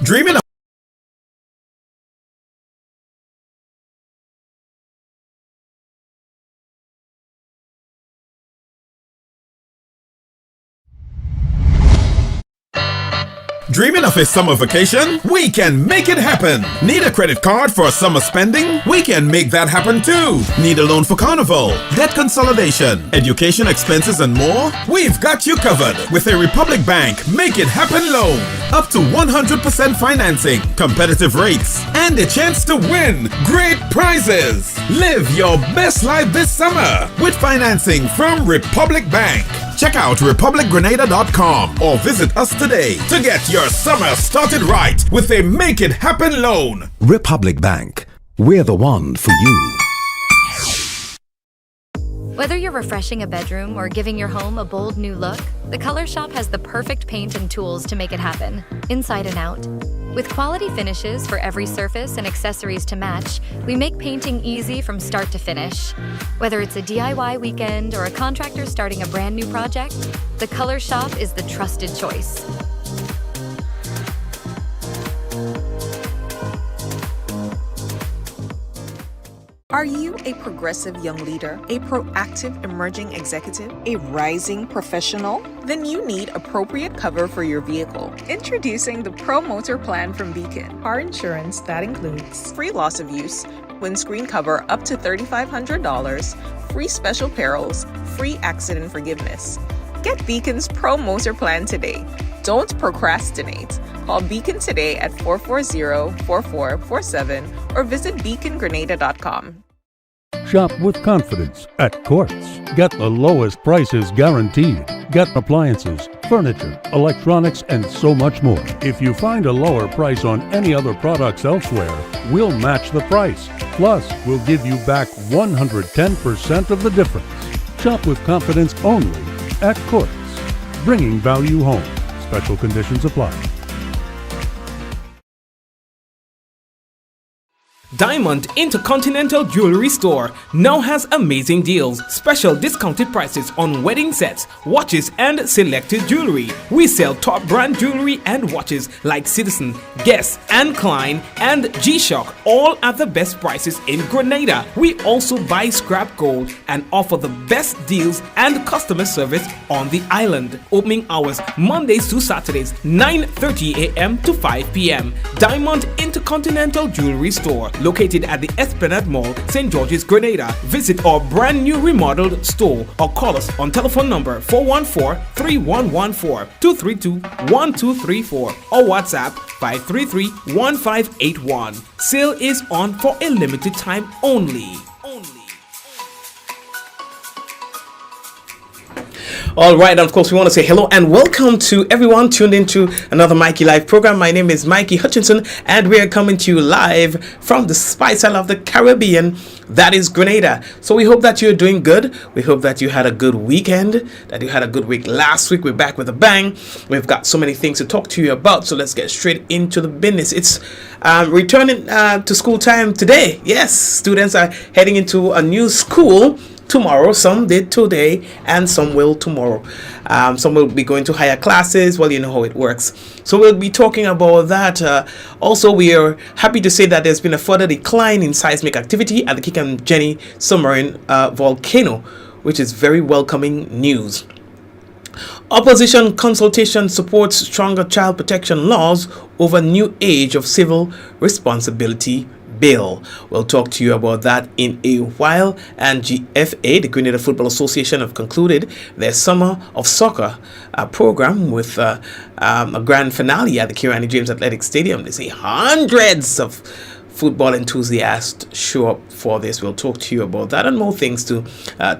Dreaming of Dreaming of a summer vacation? We can make it happen! Need a credit card for summer spending? We can make that happen too! Need a loan for carnival, debt consolidation, education expenses and more? We've got you covered with a Republic Bank Make It Happen loan. Up to 100% financing, competitive rates, and a chance to win great prizes! Live your best life this summer with financing from Republic Bank. Check out republicgrenada.com or visit us today to get your summer started right with a Make It Happen loan. Republic Bank. We're the one for you. Whether you're refreshing a bedroom or giving your home a bold new look, the Color Shop has the perfect paint and tools to make it happen, inside and out. With quality finishes for every surface and accessories to match, we make painting easy from start to finish. Whether it's a DIY weekend or a contractor starting a brand new project, the Color Shop is the trusted choice. Are you a progressive young leader, a proactive emerging executive, a rising professional? Then you need appropriate cover for your vehicle. Introducing the Pro Motor Plan from Beacon. Car insurance that includes free loss of use, windscreen cover up to $3,500, free special perils, free accident forgiveness. Get Beacon's Pro Motor Plan today. Don't procrastinate. Call Beacon today at 440-4447 or visit beacongrenada.com. Shop with confidence at Quartz. Get the lowest prices guaranteed. Get appliances, furniture, electronics, and so much more. If you find a lower price on any other products elsewhere, we'll match the price. Plus, we'll give you back 110% of the difference. Shop with confidence only at Quartz. Bringing value home. Special conditions apply. Diamond Intercontinental Jewelry Store now has amazing deals, special discounted prices on wedding sets, watches, and selected jewelry. We sell top brand jewelry and watches like Citizen, Guess, and Klein, and G-Shock, all at the best prices in Grenada. We also buy scrap gold and offer the best deals and customer service on the island. Opening hours Mondays to Saturdays, 9:30 a.m. to 5 p.m. Diamond Intercontinental Jewelry Store, located at the Esplanade Mall, St. George's, Grenada. Visit our brand new remodeled store or call us on telephone number 414-3114, 232-1234 or WhatsApp 533-1581. Sale is on for a limited time only. All right, and of course, we want to say hello and welcome to everyone tuned into another Mikey Live program. My name is Mikey Hutchinson, and we are coming to you live from the Spice Isle of the Caribbean, that is Grenada. So we hope that you're doing good. We hope that you had a good weekend, that you had a good week last week. We're back with a bang. We've got so many things to talk to you about, so let's get straight into the business. It's returning to school time today. Yes, students are heading into a new school tomorrow. Some did today and some will tomorrow. Some will be going to higher classes. Well, you know how it works. So we'll be talking about that. Also, we are happy to say that there's been a further decline in seismic activity at the Kikamjeni submarine volcano, which is very welcoming news. Opposition consultation supports stronger child protection laws over new age of civil responsibility bill. We'll talk to you about that in a while. And GFA, the Grenada Football Association, have concluded their Summer of Soccer program with a grand finale at the Kirani James Athletic Stadium. They say hundreds of football enthusiasts show up for this. We'll talk to you about that and more things to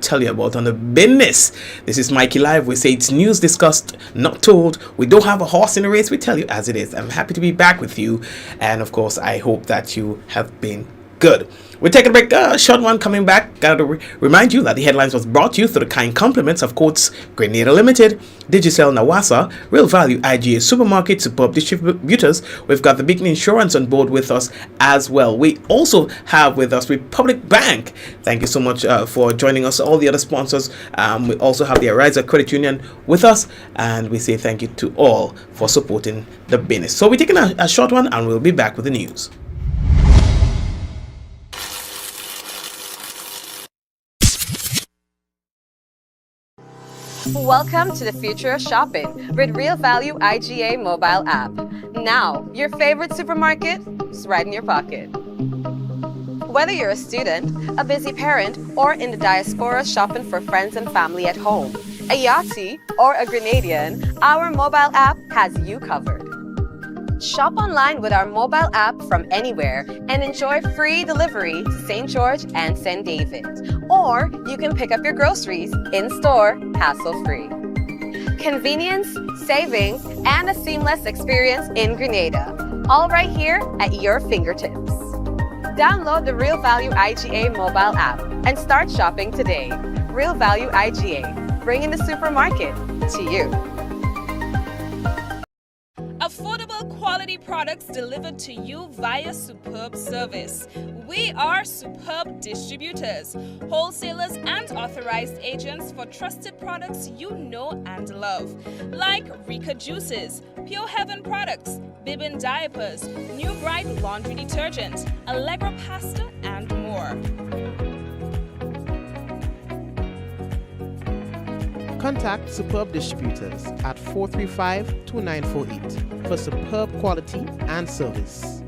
tell you about on the business. This is Mikey Live. We say it's news discussed, not told. We don't have a horse in the race. We tell you as it is. I'm happy to be back with you. And of course, I hope that you have been Good. We're taking a break. Short one coming back. Gotta remind you that the headlines was brought to you through the kind compliments of Courts Grenada Limited, Digicel Nawasa, Real Value IGA Supermarket, Superb Distributors. We've got the Beacon Insurance on board with us as well. We also have with us Republic Bank. Thank you so much for joining us. All the other sponsors. We also have the Ariza Credit Union with us, and we say thank you to all for supporting the business. So we're taking a short one, and we'll be back with the news. Welcome to the future of shopping with Real Value IGA mobile app. Now, your favorite supermarket is right in your pocket. Whether you're a student, a busy parent, or in the diaspora shopping for friends and family at home, a Yachty, or a Grenadian, our mobile app has you covered. Shop online with our mobile app from anywhere and enjoy free delivery to St. George and St. David. Or you can pick up your groceries in-store, hassle-free. Convenience, savings, and a seamless experience in Grenada. All right here at your fingertips. Download the Real Value IGA mobile app and start shopping today. Real Value IGA, bringing the supermarket to you. Affordable quality products delivered to you via Superb service. We are Superb Distributors, wholesalers and authorized agents for trusted products you know and love, like Rika Juices, Pure Heaven products, Bibbin diapers, New Bright laundry detergent, Allegra pasta, and more. Contact Superb Distributors at 435-2948 for superb quality and service.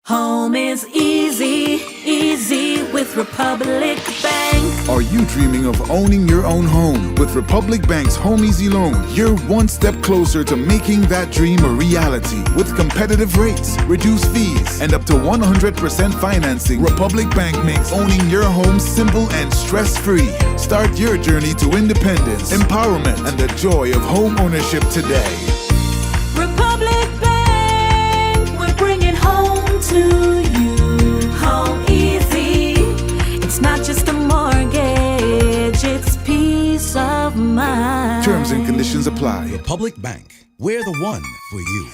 Home is easy, easy with Republic Bank. Are you dreaming of owning your own home? With Republic Bank's Home Easy Loan, you're one step closer to making that dream a reality. With competitive rates, reduced fees, and up to 100% financing, Republic Bank makes owning your home simple and stress-free. Start your journey to independence, empowerment, and the joy of home ownership today. Republic Bank, we're bringing home to you. Home easy. It's not just a mortgage, it's peace of mind. Terms and conditions apply. Republic Bank. We're the one for you.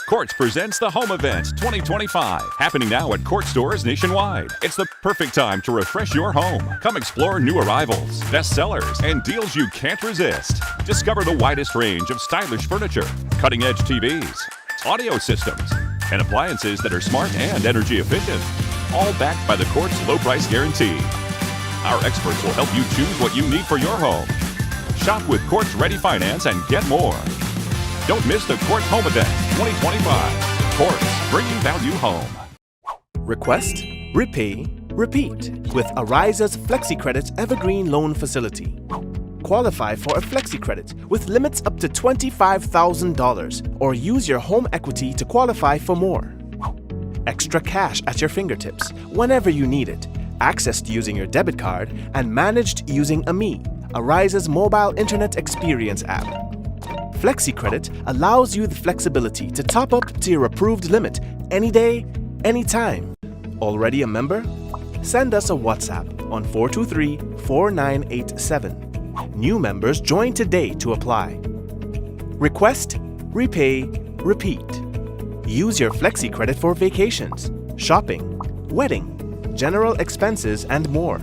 Courts presents the Home Event 2025, happening now at Court stores nationwide. It's the perfect time to refresh your home. Come explore new arrivals, bestsellers, and deals you can't resist. Discover the widest range of stylish furniture, cutting-edge TVs, audio systems, and appliances that are smart and energy efficient, all backed by the Court's low price guarantee. Our experts will help you choose what you need for your home. Shop with Court's Ready Finance and get more. Don't miss the Court's Home Event 2025. Courts, bringing value home. Request, repay, repeat with Ariza's FlexiCredit Evergreen Loan Facility. Qualify for a FlexiCredit with limits up to $25,000 or use your home equity to qualify for more. Extra cash at your fingertips whenever you need it, accessed using your debit card and managed using AMI, Ariza's mobile internet experience app. FlexiCredit allows you the flexibility to top up to your approved limit any day, anytime. Already a member? Send us a WhatsApp on 423-4987. New members join today to apply. Request, repay, repeat. Use your FlexiCredit for vacations, shopping, wedding, general expenses, and more.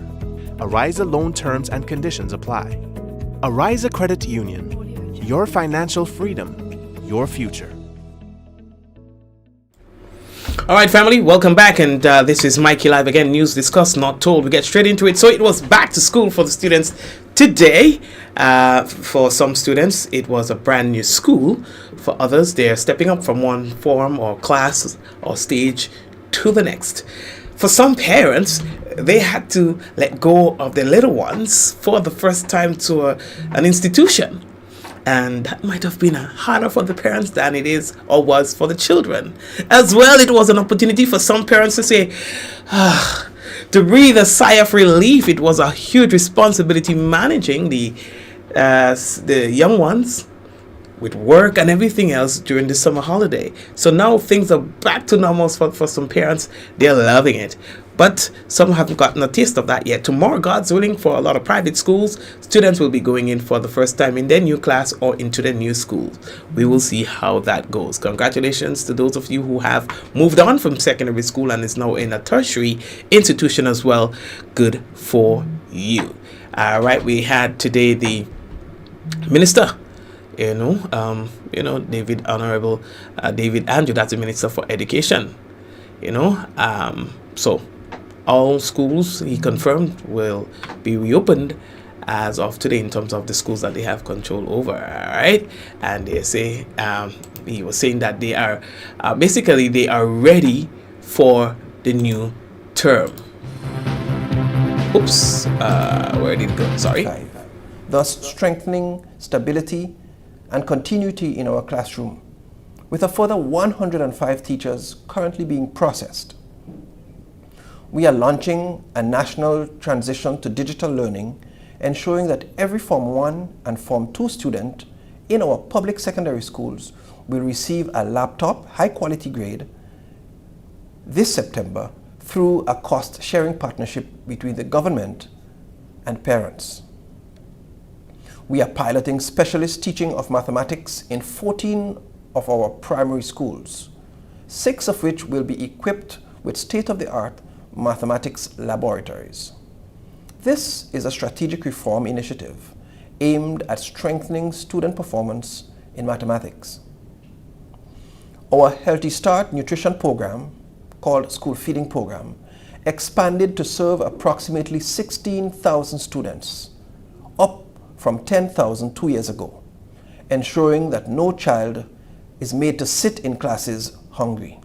Ariza loan terms and conditions apply. Ariza Credit Union. Your financial freedom, your future. All right, family, welcome back, and this is Mikey Live again. News discussed, not told. We get straight into it. So it was back to school for the students today. For some students, it was a brand new school. For others, they're stepping up from one form or class or stage to the next. For some parents, they had to let go of their little ones for the first time to an institution. And that might have been harder for the parents than it is or was for the children. As well, it was an opportunity for some parents to say, to breathe a sigh of relief. It was a huge responsibility managing the young ones with work and everything else during the summer holiday. So now things are back to normal for some parents. They're loving it. But some haven't gotten a taste of that yet. Tomorrow, God's willing, for a lot of private schools, students will be going in for the first time in their new class or into their new school. We will see how that goes. Congratulations to those of you who have moved on from secondary school and is now in a tertiary institution as well. Good for you. All right, we had today the minister, Honorable David Andrew, that's the Minister for Education. So all schools, he confirmed, will be reopened as of today in terms of the schools that they have control over. All right, and they say he was saying that they are basically they are ready for the new term. Oops, where did it go? Sorry. Thus strengthening stability and continuity in our classroom, with a further 105 teachers currently being processed. We are launching a national transition to digital learning, ensuring that every Form 1 and Form 2 student in our public secondary schools will receive a laptop, high quality grade, this September through a cost-sharing partnership between the government and parents. We are piloting specialist teaching of mathematics in 14 of our primary schools, 6 of which will be equipped with state-of-the-art mathematics laboratories. This is a strategic reform initiative aimed at strengthening student performance in mathematics. Our Healthy Start nutrition program, called School Feeding Program, expanded to serve approximately 16,000 students, up from 10,000 2 years ago, ensuring that no child is made to sit in classes hungry.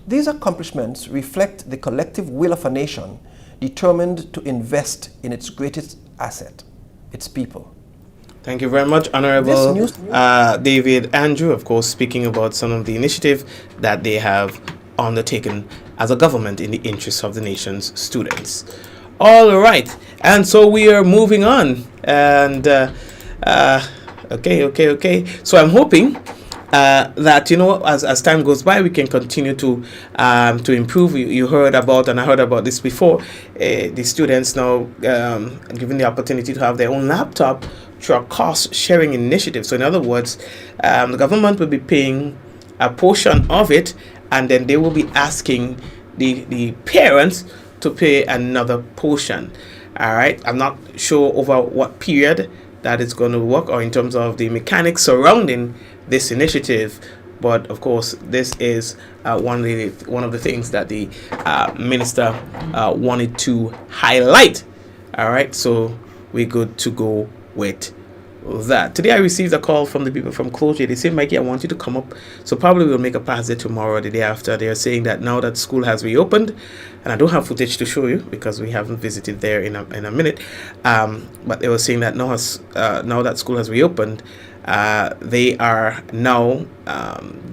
These accomplishments reflect the collective will of a nation determined to invest in its greatest asset, its people. Thank you very much, Honorable David Andrew, of course, speaking about some of the initiative that they have undertaken as a government in the interest of the nation's students. All right, and so we are moving on, and okay. So I'm hoping that as time goes by, we can continue to improve. You heard about, and I heard about this before, the students now given the opportunity to have their own laptop through a cost sharing initiative. So in other words, the government will be paying a portion of it, and then they will be asking the parents to pay another portion. All right, I'm not sure over what period that is going to work, or in terms of the mechanics surrounding this initiative, but of course this is one of the things that the minister wanted to highlight. All right, so we're good to go with that. Today I received a call from the people from Closure. They say, Mikey, I want you to come up. So probably we'll make a pass there tomorrow or the day after. They are saying that now that school has reopened, and I don't have footage to show you because we haven't visited there in a minute, but they were saying that now that school has reopened, they are now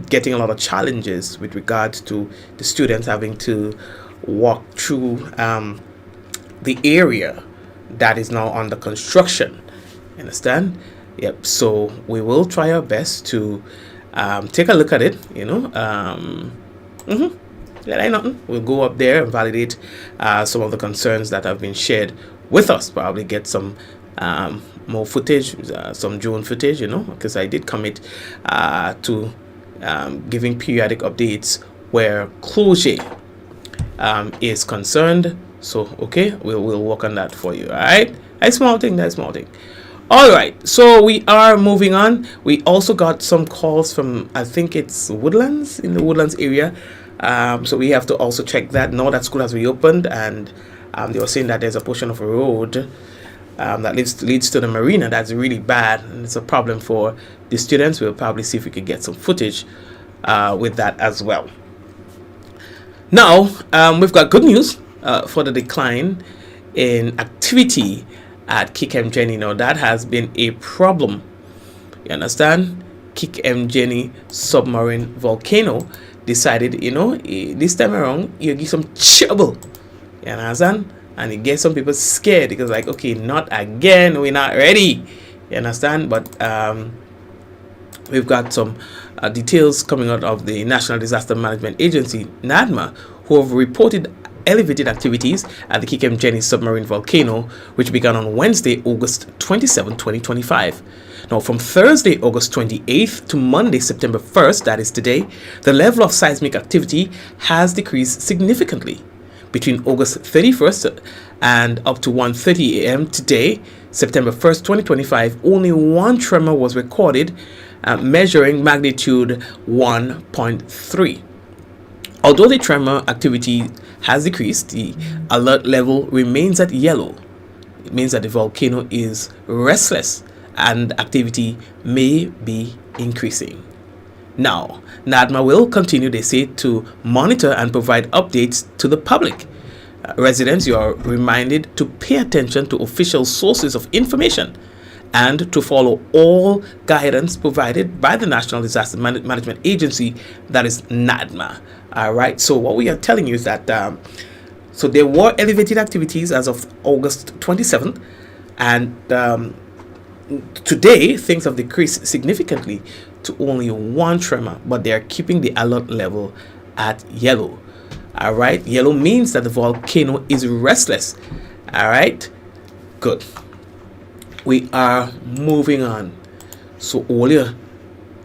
getting a lot of challenges with regards to the students having to walk through the area that is now under construction. Understand? Yep. So we will try our best to take a look at it. That ain't nothing. We'll go up there and validate some of the concerns that have been shared with us. Probably get some more footage, some drone footage, because I did commit to giving periodic updates where Closure is concerned. So okay, we'll work on that for you. All right, that's small thing. All right, so we are moving on. We also got some calls from, I think it's Woodlands, in the Woodlands area. So we have to also check that now that school has reopened, and they were saying that there's a portion of a road that leads to the marina that's really bad, and it's a problem for the students. We'll probably see if we could get some footage with that as well. Now, we've got good news for the decline in activity at Kik-M-Jenny. Now, that has been a problem. You understand? Kik-M-Jenny submarine volcano decided, this time around, you give some trouble. You understand? And it gets some people scared because, like, okay, not again, we're not ready. You understand? But we've got some details coming out of the National Disaster Management Agency, NADMA, who have reported elevated activities at the Kikem Jenny submarine volcano, which began on Wednesday, August 27, 2025. Now, from Thursday, August 28th to Monday, September 1st, that is today, the level of seismic activity has decreased significantly. Between August 31st and up to 1:30 a.m. today, September 1st, 2025, only one tremor was recorded, measuring magnitude 1.3. Although the tremor activity has decreased, the alert level remains at yellow. It means that the volcano is restless and activity may be increasing. Now, NADMA will continue, they say, to monitor and provide updates to the public. Residents, you are reminded to pay attention to official sources of information and to follow all guidance provided by the National Disaster Management Agency, that is NADMA. All right, so what we are telling you is that so there were elevated activities as of August 27th, and today things have decreased significantly to only one tremor, but they are keeping the alert level at yellow. All right, yellow means that the volcano is restless. All right, good. We are moving on. So earlier,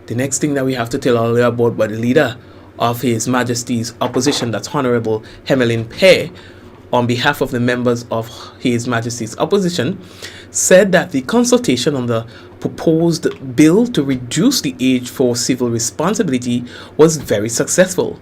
the next thing that we have to tell all about by the leader of His Majesty's opposition, that's Honorable Hemelin Pear, on behalf of the members of His Majesty's opposition, said that the consultation on the proposed bill to reduce the age for civil responsibility was very successful.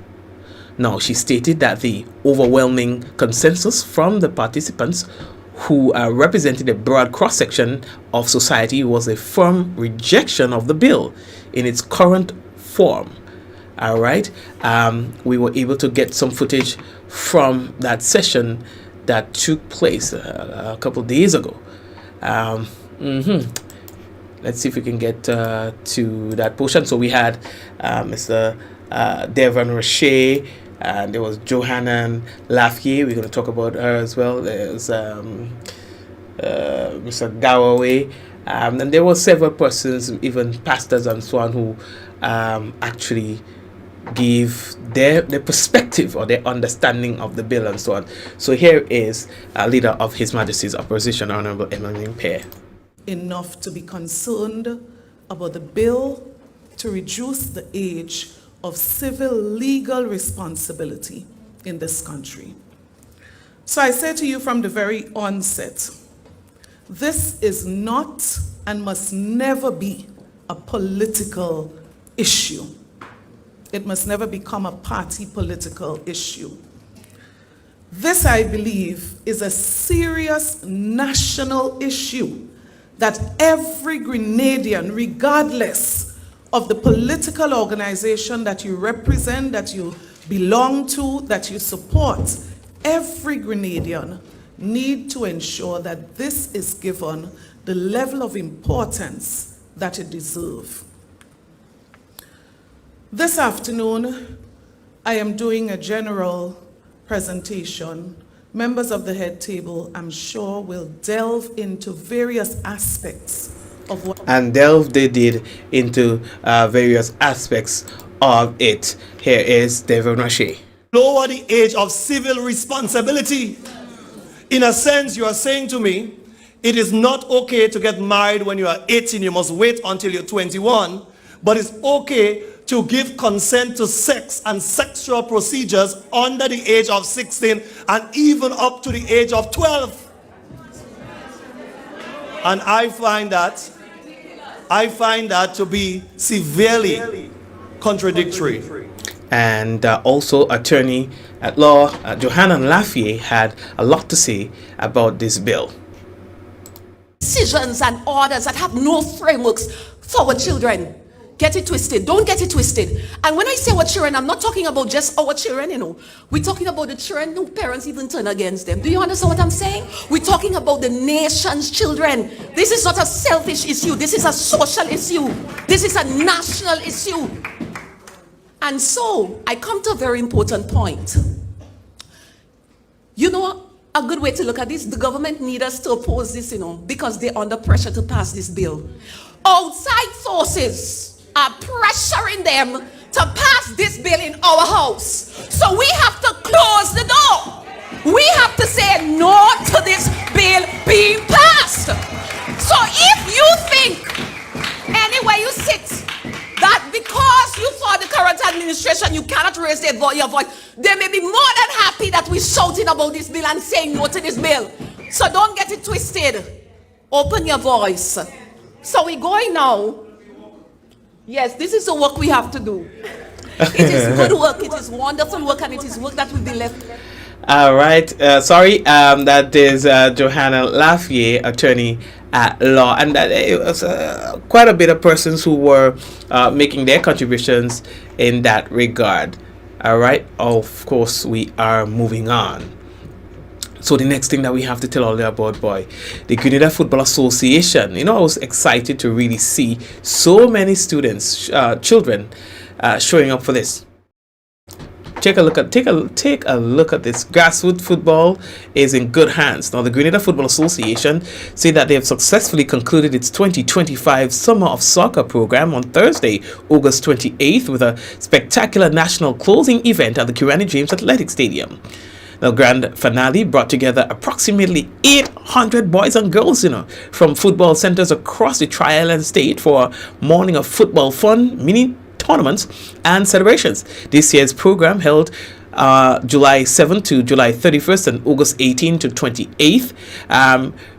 Now, she stated that the overwhelming consensus from the participants, who represented a broad cross-section of society, was a firm rejection of the bill in its current form. All right, we were able to get some footage from that session that took place a couple days ago. Let's see if we can get to that portion. So we had Mr. Devon Roche, and there was Johanna Lafayette. We're going to talk about her as well. There's Mr. Gawaway, and there were several persons, even pastors and so on, who actually give their perspective or their understanding of the bill and so on. So here is a leader of His Majesty's opposition, Honorable Hemelin Pear. Enough to be concerned about the bill to reduce the age of civil legal responsibility in this country. So I say to you from the very onset, this is not and must never be a political issue. It must never become a party political issue. This, I believe, is a serious national issue that every Grenadian, regardless of the political organization that you represent, that you belong to, that you support, every Grenadian need to ensure that this is given the level of importance that it deserves. This afternoon, I am doing a general presentation. Members of the head table, I'm sure, will delve into various aspects of what... And delve they did into various aspects of it. Here is Devon Roche. Lower the age of civil responsibility. In a sense, you are saying to me, it is not okay to get married when you are 18, you must wait until you're 21, but it's okay to give consent to sex and sexual procedures under the age of 16 and even up to the age of 12. And I find that to be severely contradictory. And also attorney at law Johanna Lafayette had a lot to say about this bill. Decisions and orders that have no frameworks for our children. Get it twisted. Don't get it twisted. And when I say our children, I'm not talking about just our children, We're talking about the children whose parents even turn against them. Do you understand what I'm saying? We're talking about the nation's children. This is not a selfish issue. This is a social issue. This is a national issue. And so, I come to a very important point. A good way to look at this, the government needs us to oppose this, because they're under pressure to pass this bill. Outside forces are pressuring them to pass this bill in our house. So we have to close the door. We have to say no to this bill being passed. So if you think, anywhere you sit, that because you for the current administration you cannot raise your voice, they may be more than happy that we're shouting about this bill and saying no to this bill. So don't get it twisted. Open your voice. So we're going now. Yes, this is the work we have to do. It is good work, it is wonderful work, and it is work that will be left. All right. Sorry. That is Johanna Lafayette, attorney at law, and that it was quite a bit of persons who were making their contributions in that regard. All right. Of course, we are moving on. So the next thing that we have to tell all you about, boy, the Grenada Football Association. You know, I was excited to really see so many students, children, showing up for this. Take a look at this. Grassroots football is in good hands. Now, the Grenada Football Association say that they have successfully concluded its 2025 Summer of Soccer program on Thursday, August 28th, with a spectacular national closing event at the Kirani James Athletic Stadium. The grand finale brought together approximately 800 boys and girls, from football centers across the Tri-Island state for a morning of football fun, mini tournaments and celebrations. This year's program held July 7th to July 31st and August 18th to 28th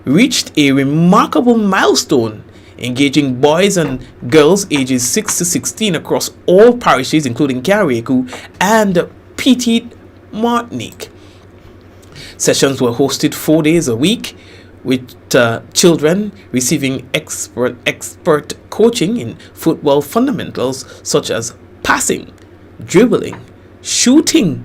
reached a remarkable milestone, engaging boys and girls ages 6 to 16 across all parishes, including Carriacou and Petit Martinique. Sessions were hosted 4 days a week, with children receiving expert coaching in football fundamentals such as passing, dribbling, shooting,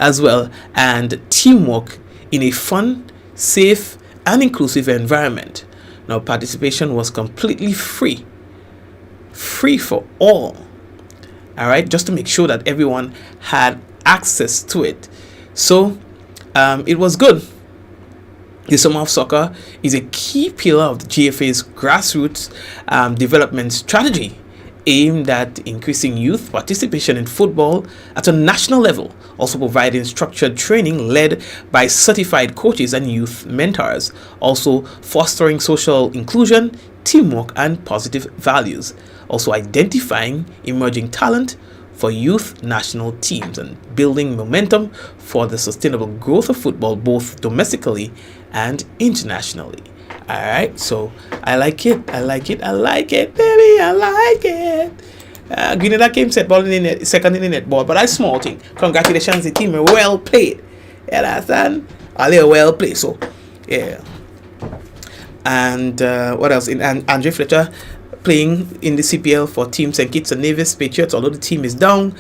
as well, and teamwork in a fun, safe, and inclusive environment. Now, participation was completely free for all. All right, just to make sure that everyone had access to it. So it was good. The Summer of Soccer is a key pillar of the GFA's grassroots development strategy, aimed at increasing youth participation in football at a national level, also providing structured training led by certified coaches and youth mentors, also fostering social inclusion, teamwork, and positive values, also identifying emerging talent for youth national teams, and building momentum for the sustainable growth of football both domestically and internationally. All right, so I like it, baby, I like it. Grenada came second in the netball, but I small thing. Congratulations, the team, well played. You understand? All well played. So yeah. And what else? And Andre Fletcher playing in the CPL for Team St. Kitts and Nevis Patriots. Although the team is down,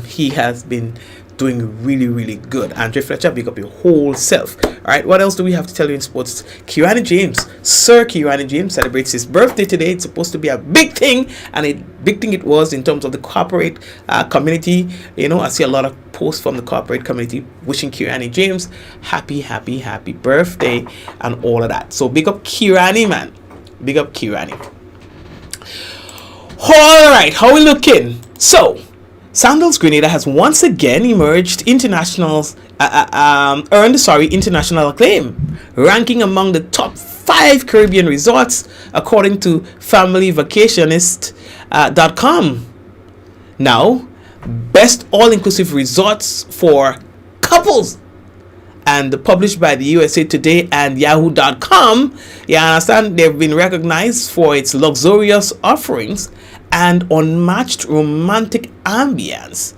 he has been doing really, really good. Andre Fletcher, big up your whole self. All right, what else do we have to tell you in sports? Kirani James, Sir Kirani James, celebrates his birthday today. It's supposed to be a big thing, and a big thing it was in terms of the corporate community. I see a lot of posts from the corporate community wishing Kirani James happy birthday and all of that. So big up Kirani, man. Big up Kirani. All right, how we looking? So Sandals Grenada has once again earned international acclaim, ranking among the top 5 Caribbean resorts according to FamilyVacationist.com. Now, best all-inclusive resorts for couples, and published by the USA Today and Yahoo.com. You understand, they've been recognized for its luxurious offerings and unmatched romantic ambience.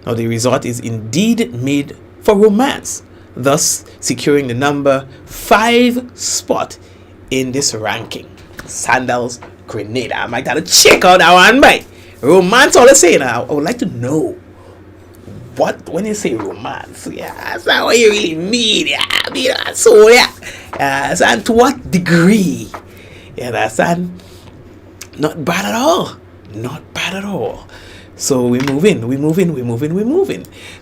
Now, the resort is indeed made for romance, thus securing the number 5 spot in this ranking. Sandals Grenada. I might have to check out that one, mate. Romance, all I say now. I would like to know what, when you say romance, that's not what you really mean. And to what degree? Understand? Not bad at all. Not bad at all. So we're moving.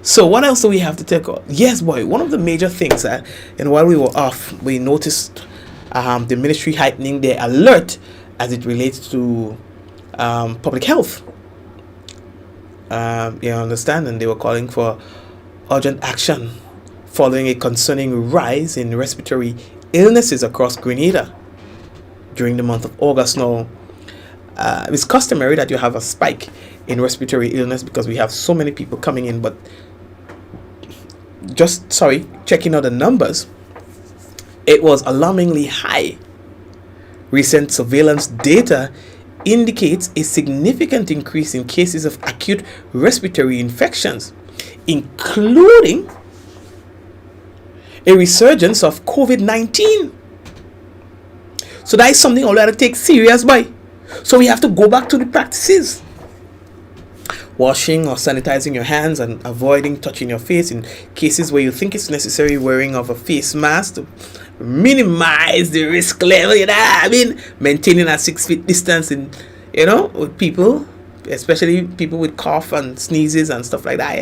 So what else do we have to take on? Yes, boy, one of the major things that, while we were off, we noticed the ministry heightening their alert as it relates to public health. You understand? And they were calling for urgent action following a concerning rise in respiratory illnesses across Grenada during the month of August. Now, it's customary that you have a spike in respiratory illness because we have so many people coming in, but checking out the numbers, it was alarmingly high. Recent surveillance data indicates a significant increase in cases of acute respiratory infections, including a resurgence of COVID-19. So that is something we have to take serious by. So we have to go back to the practices. Washing or sanitizing your hands and avoiding touching your face in cases where you think it's necessary, wearing of a face mask to minimize the risk level. Maintaining a 6 feet distance with people, especially people with cough and sneezes and stuff like that.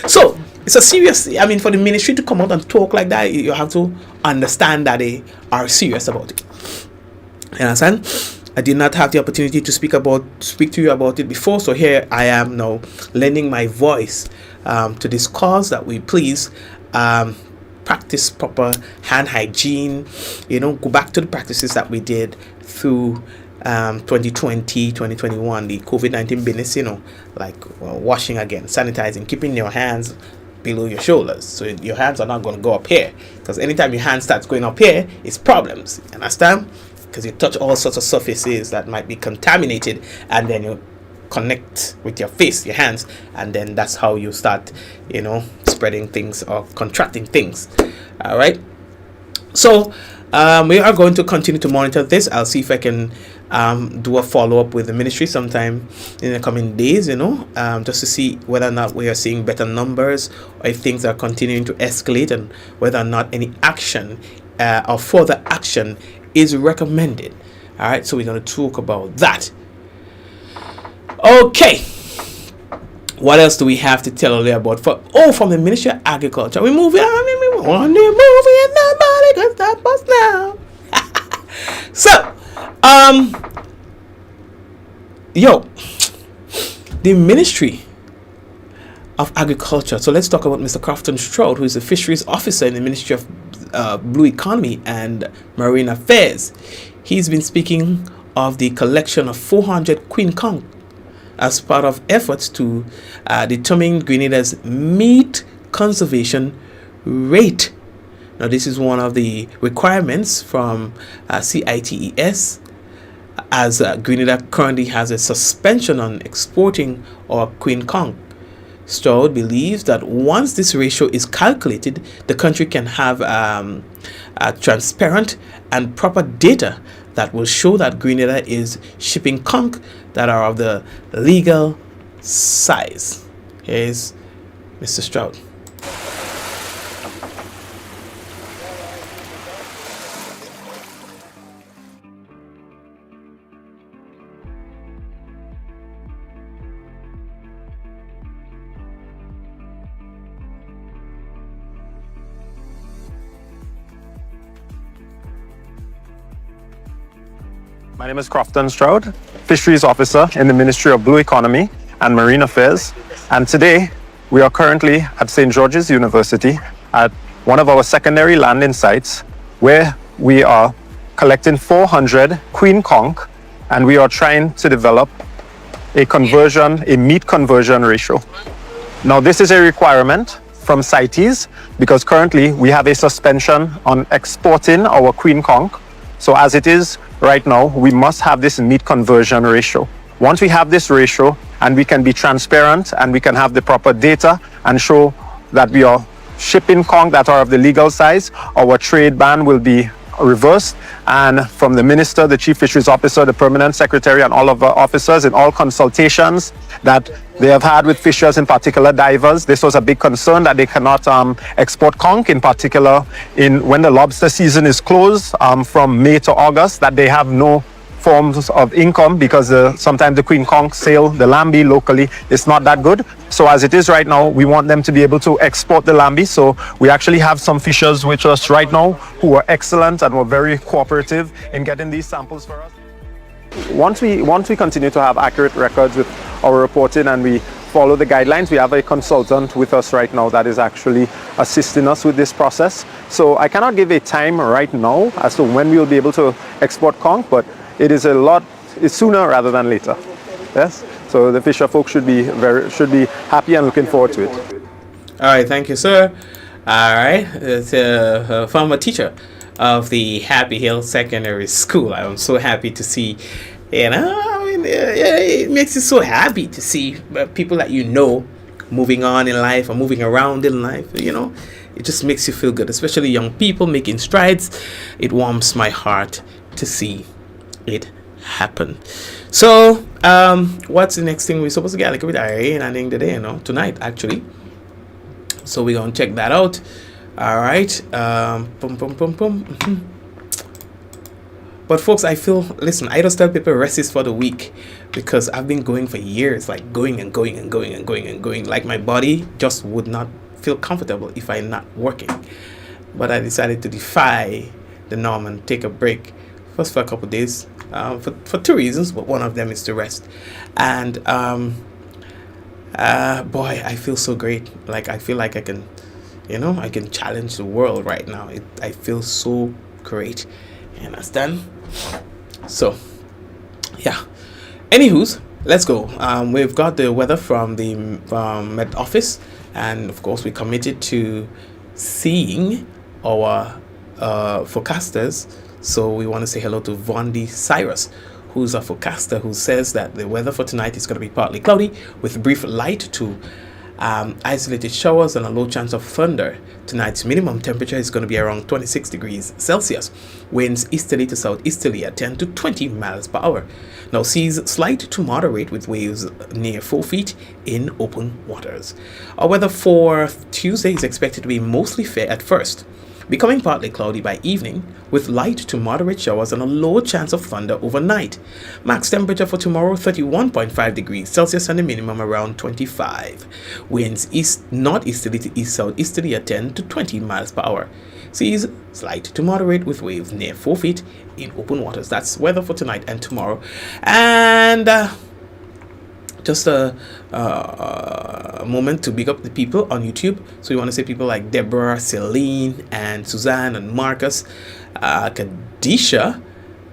So it's a serious. For the ministry to come out and talk like that, you have to understand that they are serious about it. You understand? I did not have the opportunity to speak to you about it before, so here I am now lending my voice to this cause that we please practice proper hand hygiene, go back to the practices that we did through 2020, 2021, the COVID-19 business, washing again, sanitizing, keeping your hands below your shoulders, so your hands are not going to go up here, because anytime your hand starts going up here, it's problems, you understand? Because you touch all sorts of surfaces that might be contaminated, and then you connect with your face, your hands, and then that's how you start, spreading things or contracting things. All right. So we are going to continue to monitor this. I'll see if I can do a follow-up with the ministry sometime in the coming days, just to see whether or not we are seeing better numbers, or if things are continuing to escalate, and whether or not any action or further action is recommended. All right, so we're going to talk about that. Okay, what else do we have to tell you about? From the Ministry of Agriculture, we're moving on. Nobody can stop us now. So, the Ministry of Agriculture. So let's talk about Mr. Crofton Stroud, who is the Fisheries Officer in the Ministry of Blue Economy and Marine Affairs. He's been speaking of the collection of 400 queen conch as part of efforts to determine Grenada's meat conservation rate. Now, this is one of the requirements from CITES, as Grenada currently has a suspension on exporting our queen conch. Stroud believes that once this ratio is calculated, the country can have transparent and proper data that will show that Grenada is shipping conch that are of the legal size. Here's Mr. Stroud. My name is Crofton Stroud, Fisheries Officer in the Ministry of Blue Economy and Marine Affairs. And today, we are currently at St. George's University at one of our secondary landing sites, where we are collecting 400 queen conch, and we are trying to develop a meat conversion ratio. Now, this is a requirement from CITES because currently we have a suspension on exporting our queen conch. So as it is right now, we must have this meat conversion ratio. Once we have this ratio and we can be transparent and we can have the proper data and show that we are shipping conch that are of the legal size, our trade ban will be reversed. And from the Minister, the Chief Fisheries Officer, the Permanent Secretary, and all of our officers in all consultations that they have had with fishers, in particular divers, this was a big concern that they cannot export conch, in particular when the lobster season is closed from May to August, that they have no forms of income because sometimes the Queen Conch sale, the lambi locally, is not that good. So as it is right now, we want them to be able to export the lambi. So we actually have some fishers with us right now who are excellent and were very cooperative in getting these samples for us. Once we continue to have accurate records with our reporting and we follow the guidelines, we have a consultant with us right now that is actually assisting us with this process. So I cannot give a time right now as to when we will be able to export conch, but it's sooner rather than later. Yes. So the fisher folks should be happy and looking forward to it. All right, thank you, sir. All right, it's a former teacher of the Happy Hill Secondary School. I'm so happy to see, it makes you so happy to see people that you know moving on in life or moving around in life. It just makes you feel good, especially young people making strides. It warms my heart to see it happen. So, what's the next thing we're supposed to get? Like with diary and ending the day, tonight actually. So we're gonna check that out. All right. But folks, I just tell people rest is for the weak, because I've been going for years, like going and going and going and going and going. Like my body just would not feel comfortable if I'm not working. But I decided to defy the norm and take a break, first for a couple of days, for two reasons, but one of them is to rest. And boy, I feel so great. Like I feel like I can challenge the world right now. I feel so great. You understand? So, yeah. Anywho's, let's go. We've got the weather from the Met Office, and of course, we're committed to seeing our forecasters. So we want to say hello to Vondi Cyrus, who's a forecaster, who says that the weather for tonight is going to be partly cloudy with brief light to isolated showers and a low chance of thunder. Tonight's minimum temperature is going to be around 26 degrees Celsius. Winds easterly to southeasterly at 10 to 20 miles per hour. Now seas slight to moderate with waves near 4 feet in open waters. Our weather for Tuesday is expected to be mostly fair at first, becoming partly cloudy by evening with light to moderate showers and a low chance of thunder overnight. Max temperature for tomorrow 31.5 degrees Celsius and the minimum around 25. Winds northeasterly to east southeasterly at 10 to 20 miles per hour. Seas slight to moderate with waves near 4 feet in open waters. That's weather for tonight and tomorrow. And just a moment to big up the people on YouTube. So we want to say people like Deborah, Celine, and Suzanne, and Marcus, Kadisha,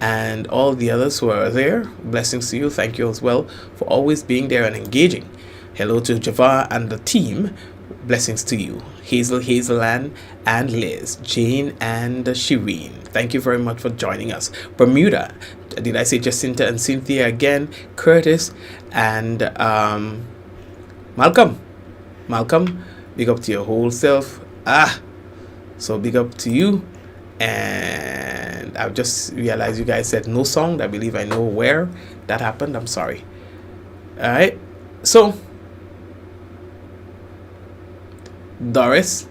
and all the others who are there. Blessings to you. Thank you as well for always being there and engaging. Hello to Java and the team. Blessings to you. Hazel, Hazelan, and Liz, Jane, and Shireen. Thank you very much for joining us. Bermuda. Did I say Jacinta and Cynthia again? Curtis and Malcolm. Malcolm, big up to your whole self. So big up to you. And I've just realized you guys said no song. I believe I know where that happened. I'm sorry. All right. So Doris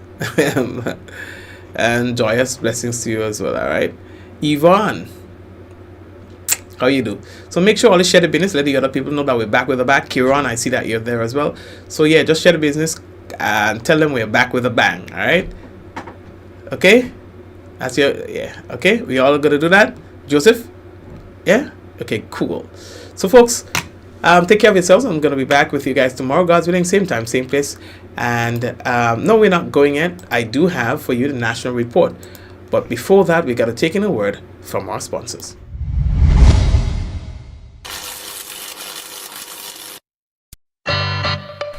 and Joyous, blessings to you as well. All right. Yvonne, how you do? So make sure all share the business. Let the other people know that we're back with a bang. Kieran, I see that you're there as well. So yeah, just share the business and tell them we're back with a bang. All right. Okay. That's okay. We all gonna do that. Joseph. Yeah. Okay. Cool. So folks, take care of yourselves. I'm gonna be back with you guys tomorrow. God's willing, same time, same place. And no, we're not going yet. I do have for you the national report, but before that, we gotta take in a word from our sponsors.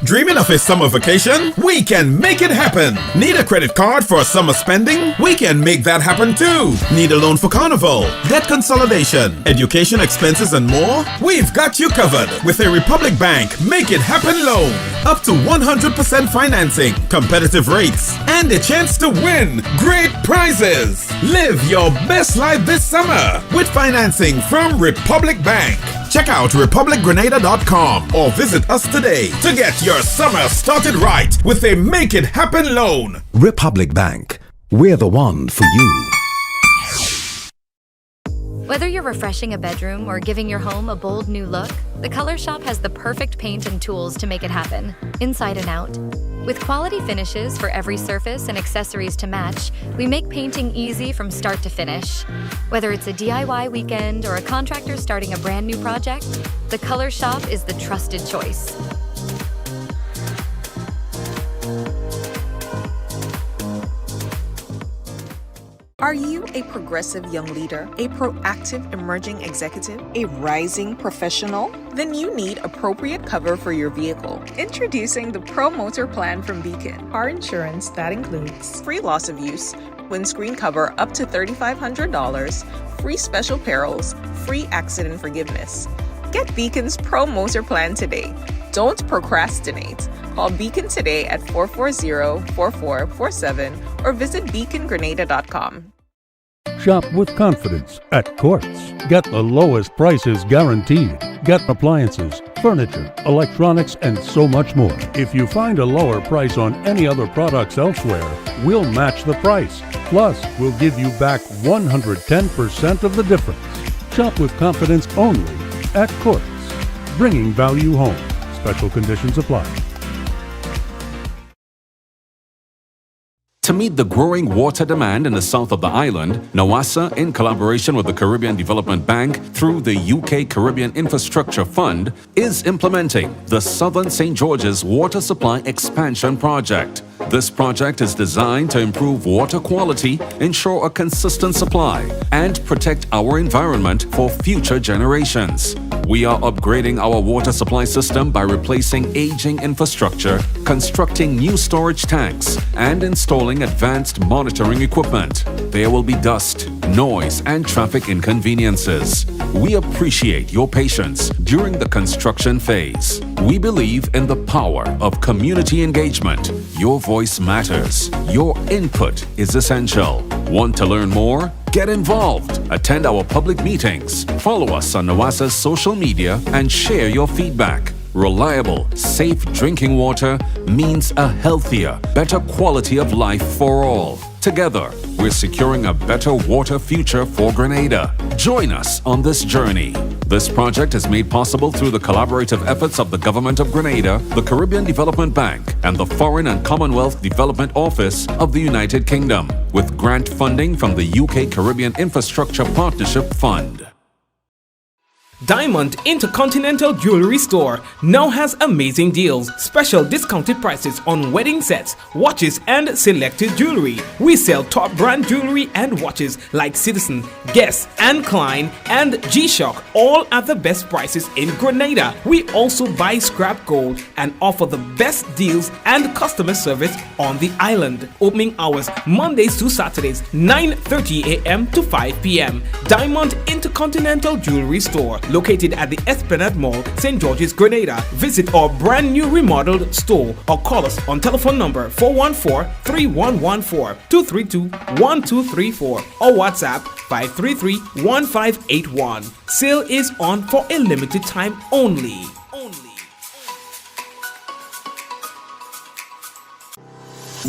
Dreaming of a summer vacation? We can make it happen. Need a credit card for summer spending? We can make that happen too. Need a loan for carnival, debt consolidation, education expenses, and more? We've got you covered with a Republic Bank Make It Happen loan. Up to 100% financing, competitive rates, and a chance to win great prizes. Live your best life this summer with financing from Republic Bank. Check out republicgrenada.com or visit us today to get your summer started right with a Make It Happen loan. Republic Bank. We're the one for you. Whether you're refreshing a bedroom or giving your home a bold new look, the Color Shop has the perfect paint and tools to make it happen, inside and out. With quality finishes for every surface and accessories to match, we make painting easy from start to finish. Whether it's a DIY weekend or a contractor starting a brand new project, the Color Shop is the trusted choice. Are you a progressive young leader, a proactive emerging executive, a rising professional? Then you need appropriate cover for your vehicle. Introducing the Pro Motor Plan from Beacon. Car insurance that includes free loss of use, windscreen cover up to $3,500, free special perils, free accident forgiveness. Get Beacon's Pro Motor Plan today. Don't procrastinate. Call Beacon today at 440-4447 or visit beacongrenada.com. Shop with confidence at Quartz. Get the lowest prices guaranteed. Get appliances, furniture, electronics, and so much more. If you find a lower price on any other products elsewhere, we'll match the price. Plus, we'll give you back 110% of the difference. Shop with confidence only at Quartz. Bringing value home. Special conditions apply. To meet the growing water demand in the south of the island, NAWASA, in collaboration with the Caribbean Development Bank through the UK Caribbean Infrastructure Fund, is implementing the Southern St. George's Water Supply Expansion Project. This project is designed to improve water quality, ensure a consistent supply, and protect our environment for future generations. We are upgrading our water supply system by replacing aging infrastructure, constructing new storage tanks, and installing advanced monitoring equipment. There will be dust, noise, and traffic inconveniences. We appreciate your patience during the construction phase. We believe in the power of community engagement. Your voice matters. Your input is essential. Want to learn more? Get involved. Attend our public meetings. Follow us on NAWASA's social media and share your feedback. Reliable, safe drinking water means a healthier, better quality of life for all. Together, we're securing a better water future for Grenada. Join us on this journey. This project is made possible through the collaborative efforts of the Government of Grenada, the Caribbean Development Bank, and the Foreign and Commonwealth Development Office of the United Kingdom, with grant funding from the UK Caribbean Infrastructure Partnership Fund. Diamond Intercontinental Jewelry Store now has amazing deals, special discounted prices on wedding sets, watches, and selected jewelry. We sell top brand jewelry and watches like Citizen, Guess, and Klein, and G-Shock, all at the best prices in Grenada. We also buy scrap gold and offer the best deals and customer service on the island. Opening hours Mondays to Saturdays, 9:30 a.m. to 5 p.m. Diamond Intercontinental Jewelry Store, located at the Esplanade Mall, St. George's, Grenada. Visit our brand new remodeled store or call us on telephone number 414-3114, 232-1234 or WhatsApp 533-1581. Sale is on for a limited time only.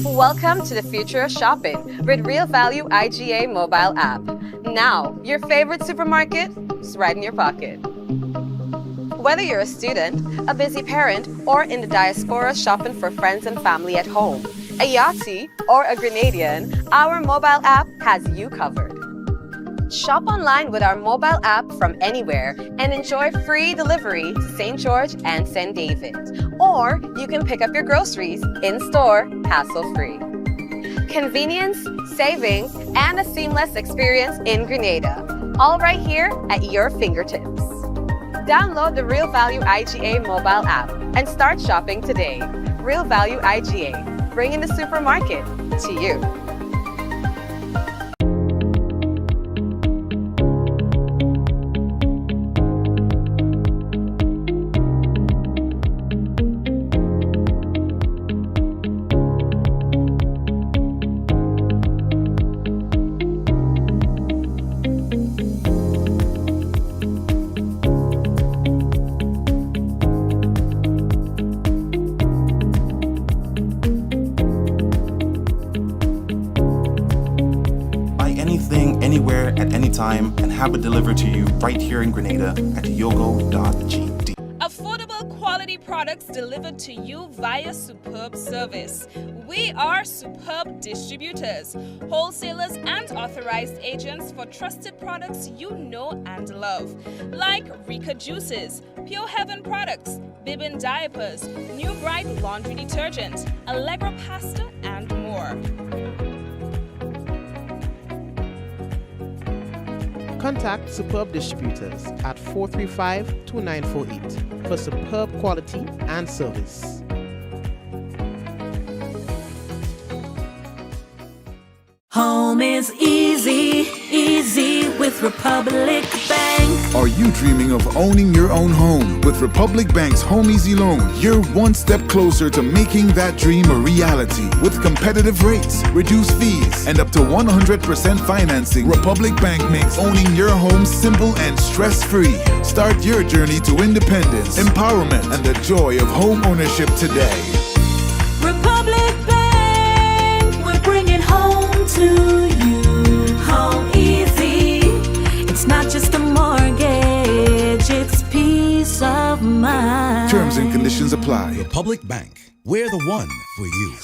Welcome to the future of shopping with Real Value IGA mobile app. Now, your favorite supermarket is right in your pocket. Whether you're a student, a busy parent, or in the diaspora shopping for friends and family at home, a Yachty, or a Grenadian, our mobile app has you covered. Shop online with our mobile app from anywhere and enjoy free delivery to St. George and St. David. Or you can pick up your groceries in-store, hassle-free. Convenience, savings, and a seamless experience in Grenada. All right here at your fingertips. Download the Real Value IGA mobile app and start shopping today. Real Value IGA, bringing the supermarket to you. time and have it delivered to you right here in Grenada at yogo.gd. Affordable quality products delivered to you via Superb Service. We are Superb Distributors, wholesalers and authorized agents for trusted products you know and love, like Rika Juices, Pure Heaven products, Bibbin diapers, New Bright laundry detergent, Allegra pasta, and more. Contact Superb Distributors at 435-2948 for superb quality and service. Home is easy, easy with Republic Bank. Are you dreaming of owning your own home? With Republic Bank's Home Easy Loan, you're one step closer to making that dream a reality. With competitive rates, reduced fees, and up to 100% financing, Republic Bank makes owning your home simple and stress-free. Start your journey to independence, empowerment, and the joy of home ownership today. Republic Bank, we're bringing home to you. Home easy. It's not just a mortgage, it's peace of mind. Terms and conditions apply. Republic Bank, we're the one for you.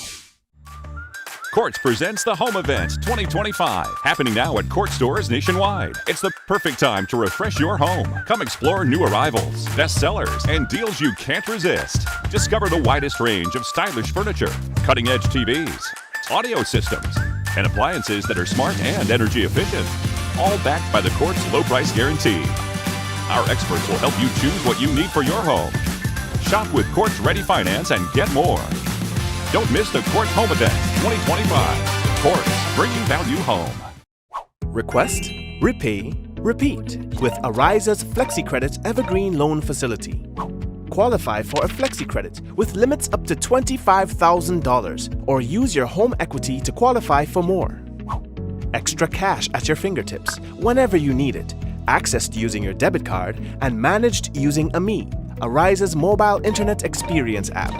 Quartz presents the Home Event 2025, happening now at Quartz stores nationwide. It's the perfect time to refresh your home. Come explore new arrivals, bestsellers, and deals you can't resist. Discover the widest range of stylish furniture, cutting-edge TVs, audio systems, and appliances that are smart and energy efficient, all backed by the Quartz low price guarantee. Our experts will help you choose what you need for your home. Shop with Quartz Ready Finance and get more. Don't miss the Quartz Home Event 2025. Quartz, bringing value home. Request, repay, repeat with Ariza's FlexiCredit Evergreen Loan Facility. Qualify for a FlexiCredit with limits up to $25,000 or use your home equity to qualify for more. Extra cash at your fingertips whenever you need it, accessed using your debit card, and managed using AMI, Ariza's mobile internet experience app.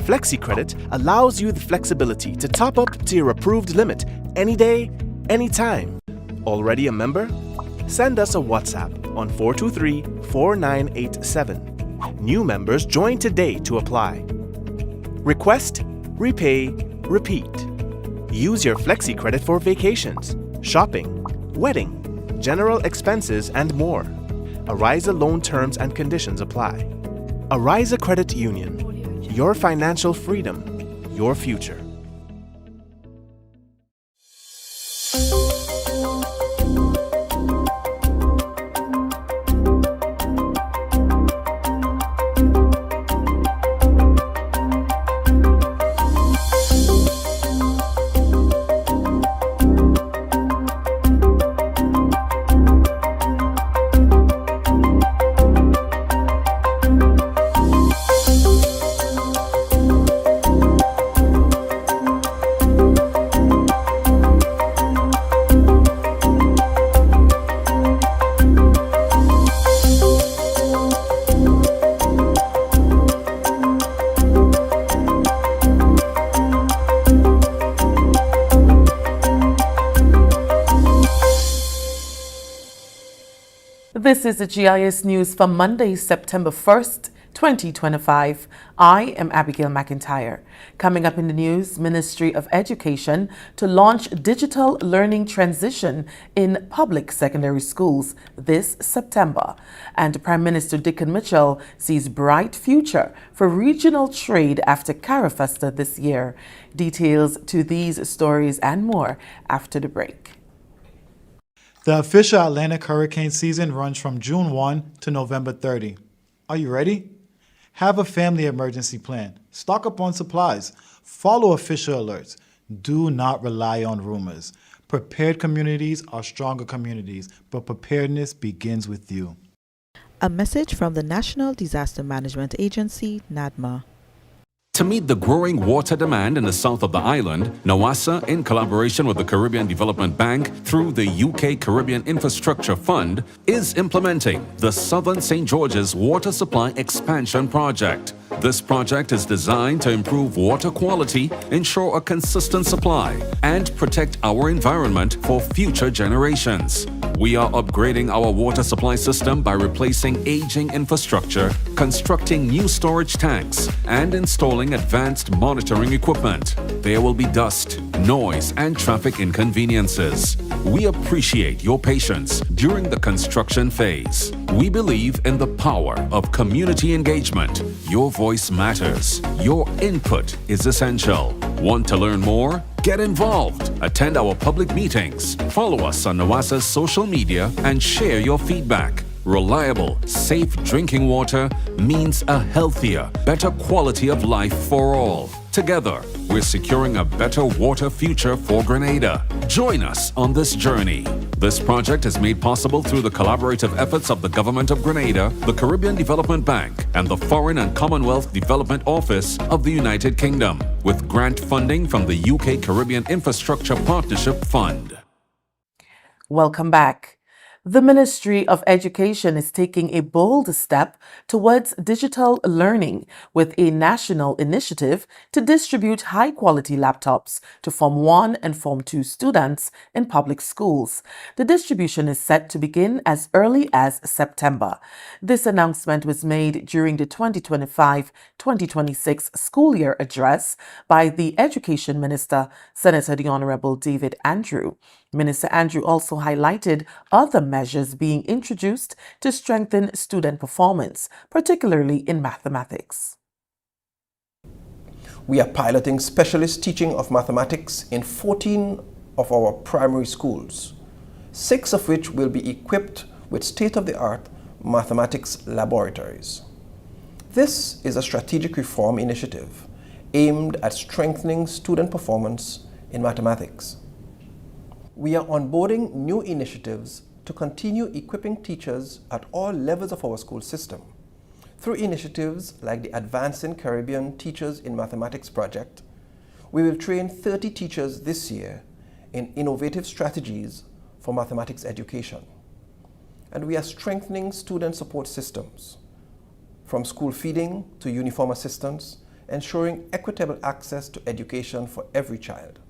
FlexiCredit allows you the flexibility to top up to your approved limit any day, anytime. Already a member? Send us a WhatsApp on 423-4987. New members join today to apply. Request, repay, repeat. Use your FlexiCredit for vacations, shopping, wedding, general expenses, and more. Ariza loan terms and conditions apply. Ariza Credit Union. Your financial freedom, your future. This is the GIS News for Monday, September 1st, 2025. I am Abigail McIntyre. Coming up in the news, Ministry of Education to launch digital learning transition in public secondary schools this September. And Prime Minister Dickon Mitchell sees bright future for regional trade after Carafesta this year. Details to these stories and more after the break. The official Atlantic hurricane season runs from June 1 to November 30. Are you ready? Have a family emergency plan. Stock up on supplies. Follow official alerts. Do not rely on rumors. Prepared communities are stronger communities, but preparedness begins with you. A message from the National Disaster Management Agency, NADMA. To meet the growing water demand in the south of the island, NOASA, in collaboration with the Caribbean Development Bank through the UK Caribbean Infrastructure Fund, is implementing the Southern St. George's Water Supply Expansion Project. This project is designed to improve water quality, ensure a consistent supply, and protect our environment for future generations. We are upgrading our water supply system by replacing aging infrastructure, constructing new storage tanks, and installing advanced monitoring equipment. There will be dust, noise, and traffic inconveniences. We appreciate your patience during the construction phase. We believe in the power of community engagement. Your voice matters. Your input is essential. Want to learn more? Get involved. Attend our public meetings. Follow us on NAWASA's social media and share your feedback. Reliable, safe drinking water means a healthier, better quality of life for all. Together, we're securing a better water future for Grenada. Join us on this journey. This project is made possible through the collaborative efforts of the Government of Grenada, the Caribbean Development Bank, and the Foreign and Commonwealth Development Office of the United Kingdom, with grant funding from the UK Caribbean Infrastructure Partnership Fund. Welcome back. The Ministry of Education is taking a bold step towards digital learning with a national initiative to distribute high-quality laptops to Form 1 and Form 2 students in public schools. The distribution is set to begin as early as September. This announcement was made during the 2025-2026 school year address by the Education Minister, Senator the Honorable David Andrew. Minister Andrew also highlighted other measures being introduced to strengthen student performance, particularly in mathematics. We are piloting specialist teaching of mathematics in 14 of our primary schools, 6 of which will be equipped with state-of-the-art mathematics laboratories. This is a strategic reform initiative aimed at strengthening student performance in mathematics. We are onboarding new initiatives to continue equipping teachers at all levels of our school system. Through initiatives like the Advancing Caribbean Teachers in Mathematics project, we will train 30 teachers this year in innovative strategies for mathematics education. And we are strengthening student support systems, from school feeding to uniform assistance, ensuring equitable access to education for every child.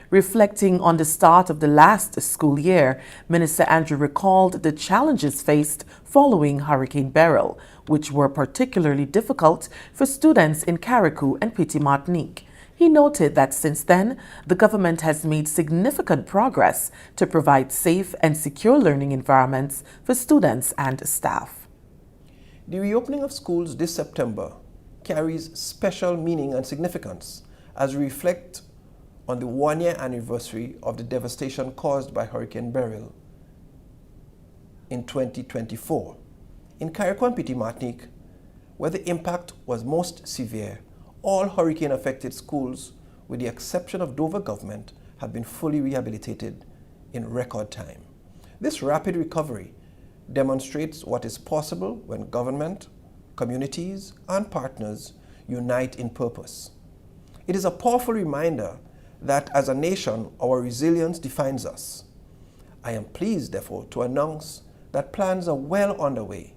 Reflecting on the start of the last school year, Minister Andrew recalled the challenges faced following Hurricane Beryl, which were particularly difficult for students in Carriacou and Petite Martinique. He noted that since then, the government has made significant progress to provide safe and secure learning environments for students and staff. The reopening of schools this September carries special meaning and significance as we reflect on the one-year anniversary of the devastation caused by Hurricane Beryl in 2024. In Carriacou and Petite Martinique, where the impact was most severe, all hurricane-affected schools, with the exception of Dover Government, have been fully rehabilitated in record time. This rapid recovery demonstrates what is possible when government, communities, and partners unite in purpose. It is a powerful reminder that as a nation, our resilience defines us. I am pleased, therefore, to announce that plans are well underway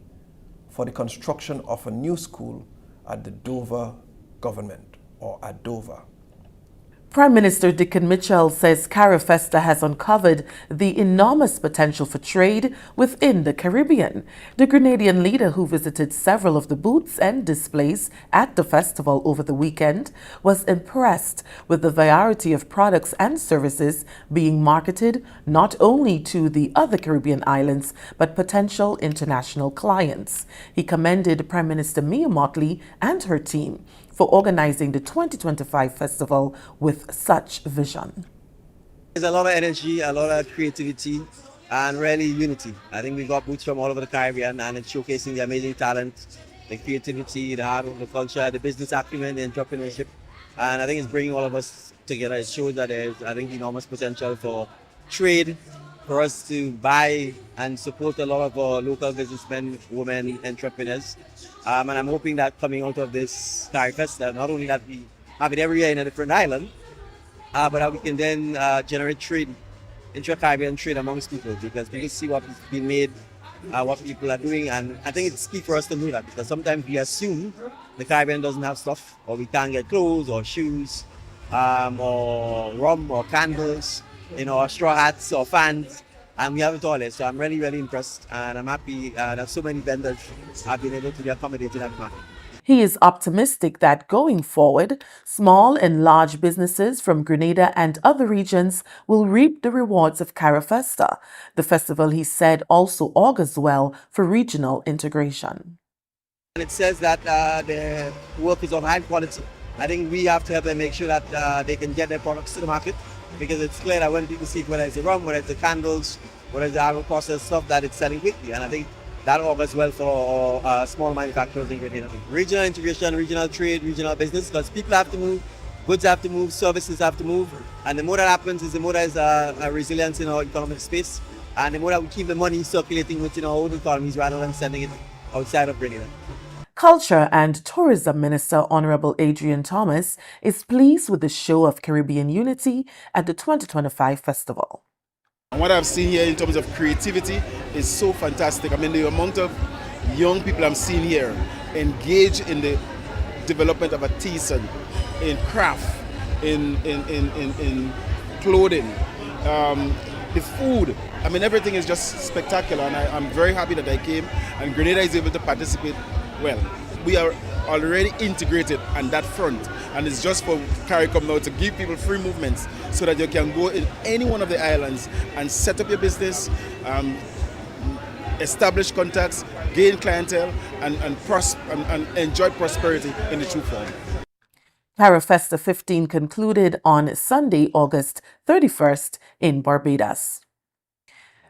for the construction of a new school at the Dover government, or at Dover. Prime Minister Dickon Mitchell says CARIFESTA has uncovered the enormous potential for trade within the Caribbean. The Grenadian leader, who visited several of the booths and displays at the festival over the weekend, was impressed with the variety of products and services being marketed not only to the other Caribbean islands but potential international clients. He commended Prime Minister Mia Mottley and her team for organizing the 2025 festival with such vision. There's a lot of energy, a lot of creativity, and really unity. I think we got booths from all over the Caribbean, and it's showcasing the amazing talent, the creativity, the hard work, the culture, the business acumen, the entrepreneurship. And I think it's bringing all of us together. It shows that there's, I think, enormous potential for trade, for us to buy and support a lot of our local businessmen, women, entrepreneurs. And I'm hoping that coming out of this CARIFESTA, not only that we have it every year in a different island, but that we can then generate trade, intra-Caribbean trade amongst people, because people see what's been made, what people are doing, and I think it's key for us to know that, because sometimes we assume the Caribbean doesn't have stuff, or we can't get clothes or shoes, or rum or candles, or straw hats or fans, and we have it all here. So I'm really, really impressed, and I'm happy that so many vendors have been able to be accommodated at the market. He is optimistic that going forward, small and large businesses from Grenada and other regions will reap the rewards of Carafesta. The festival, he said, also augurs well for regional integration. And it says that the work is of high quality. I think we have to help them make sure that they can get their products to the market, because it's clear that when people see it, whether it's the rum, whether it's the candles, whether it's the agro-processed stuff, that it's selling quickly. And I think that augurs well for small manufacturers in Grenada. Regional integration, regional trade, regional business, because people have to move, goods have to move, services have to move. And the more that happens is the more there is a resilience in our economic space, and the more that we keep the money circulating within our own economies rather than sending it outside of Grenada. Culture and Tourism Minister Honorable Adrian Thomas is pleased with the show of Caribbean unity at the 2025 festival. And what I've seen here in terms of creativity is so fantastic. I mean, the amount of young people I'm seeing here engage in the development of artisan, in craft, in clothing, the food. I mean, everything is just spectacular, and I'm very happy that I came, and Grenada is able to participate well. We are already integrated on that front, and it's just for CARICOM now to give people free movements so that you can go in any one of the islands and set up your business, establish contacts, gain clientele, and enjoy prosperity in the true form. Carafesta 15 concluded on Sunday, August 31st in Barbados.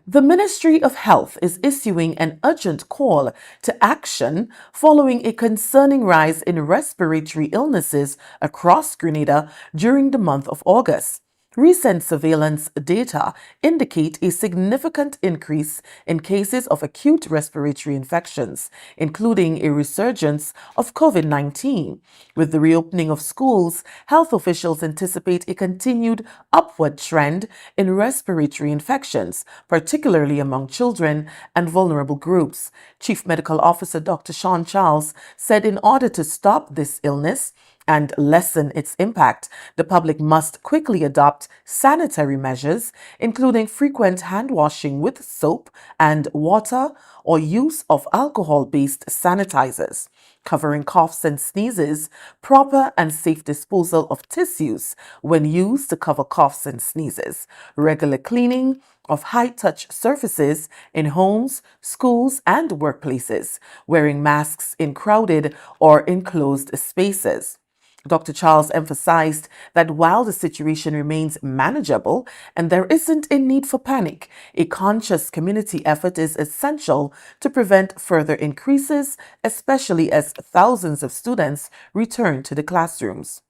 The Ministry of Health is issuing an urgent call to action following a concerning rise in respiratory illnesses across Grenada during the month of August. Recent surveillance data indicate a significant increase in cases of acute respiratory infections, including a resurgence of COVID-19. With the reopening of schools, health officials anticipate a continued upward trend in respiratory infections, particularly among children and vulnerable groups. Chief Medical Officer Dr. Sean Charles said in order to stop this illness and lessen its impact, the public must quickly adopt sanitary measures, including frequent hand washing with soap and water or use of alcohol-based sanitizers, covering coughs and sneezes, proper and safe disposal of tissues when used to cover coughs and sneezes, regular cleaning of high-touch surfaces in homes, schools, and workplaces, wearing masks in crowded or enclosed spaces. Dr. Charles emphasized that while the situation remains manageable and there isn't a need for panic, a conscious community effort is essential to prevent further increases, especially as thousands of students return to the classrooms.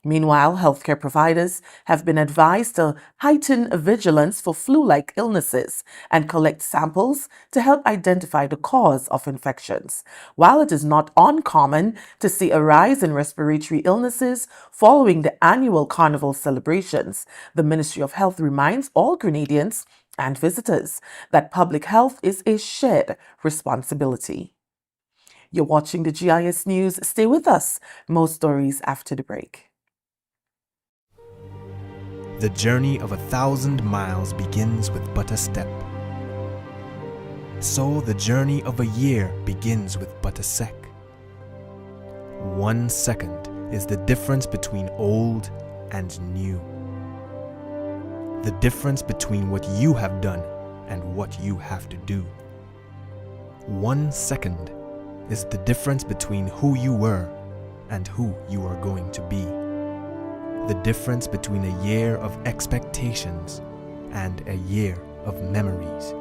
Meanwhile, healthcare providers have been advised to heighten vigilance for flu-like illnesses and collect samples to help identify the cause of infections. While it is not uncommon to see a rise in respiratory illnesses following the annual carnival celebrations, the Ministry of Health reminds all Grenadians and visitors that public health is a shared responsibility. You're watching the GIS News. Stay with us. More stories after the break. The journey of 1,000 miles begins with but a step. So the journey of a year begins with but a sec. 1 second is the difference between old and new. The difference between what you have done and what you have to do. 1 second is the difference between who you were and who you are going to be. The difference between a year of expectations and a year of memories.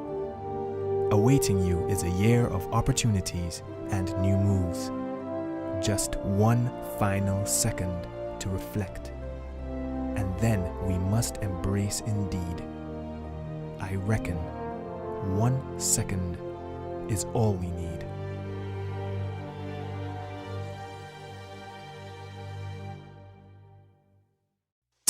Awaiting you is a year of opportunities and new moves. Just one final second to reflect. And then we must embrace indeed. I reckon 1 second is all we need.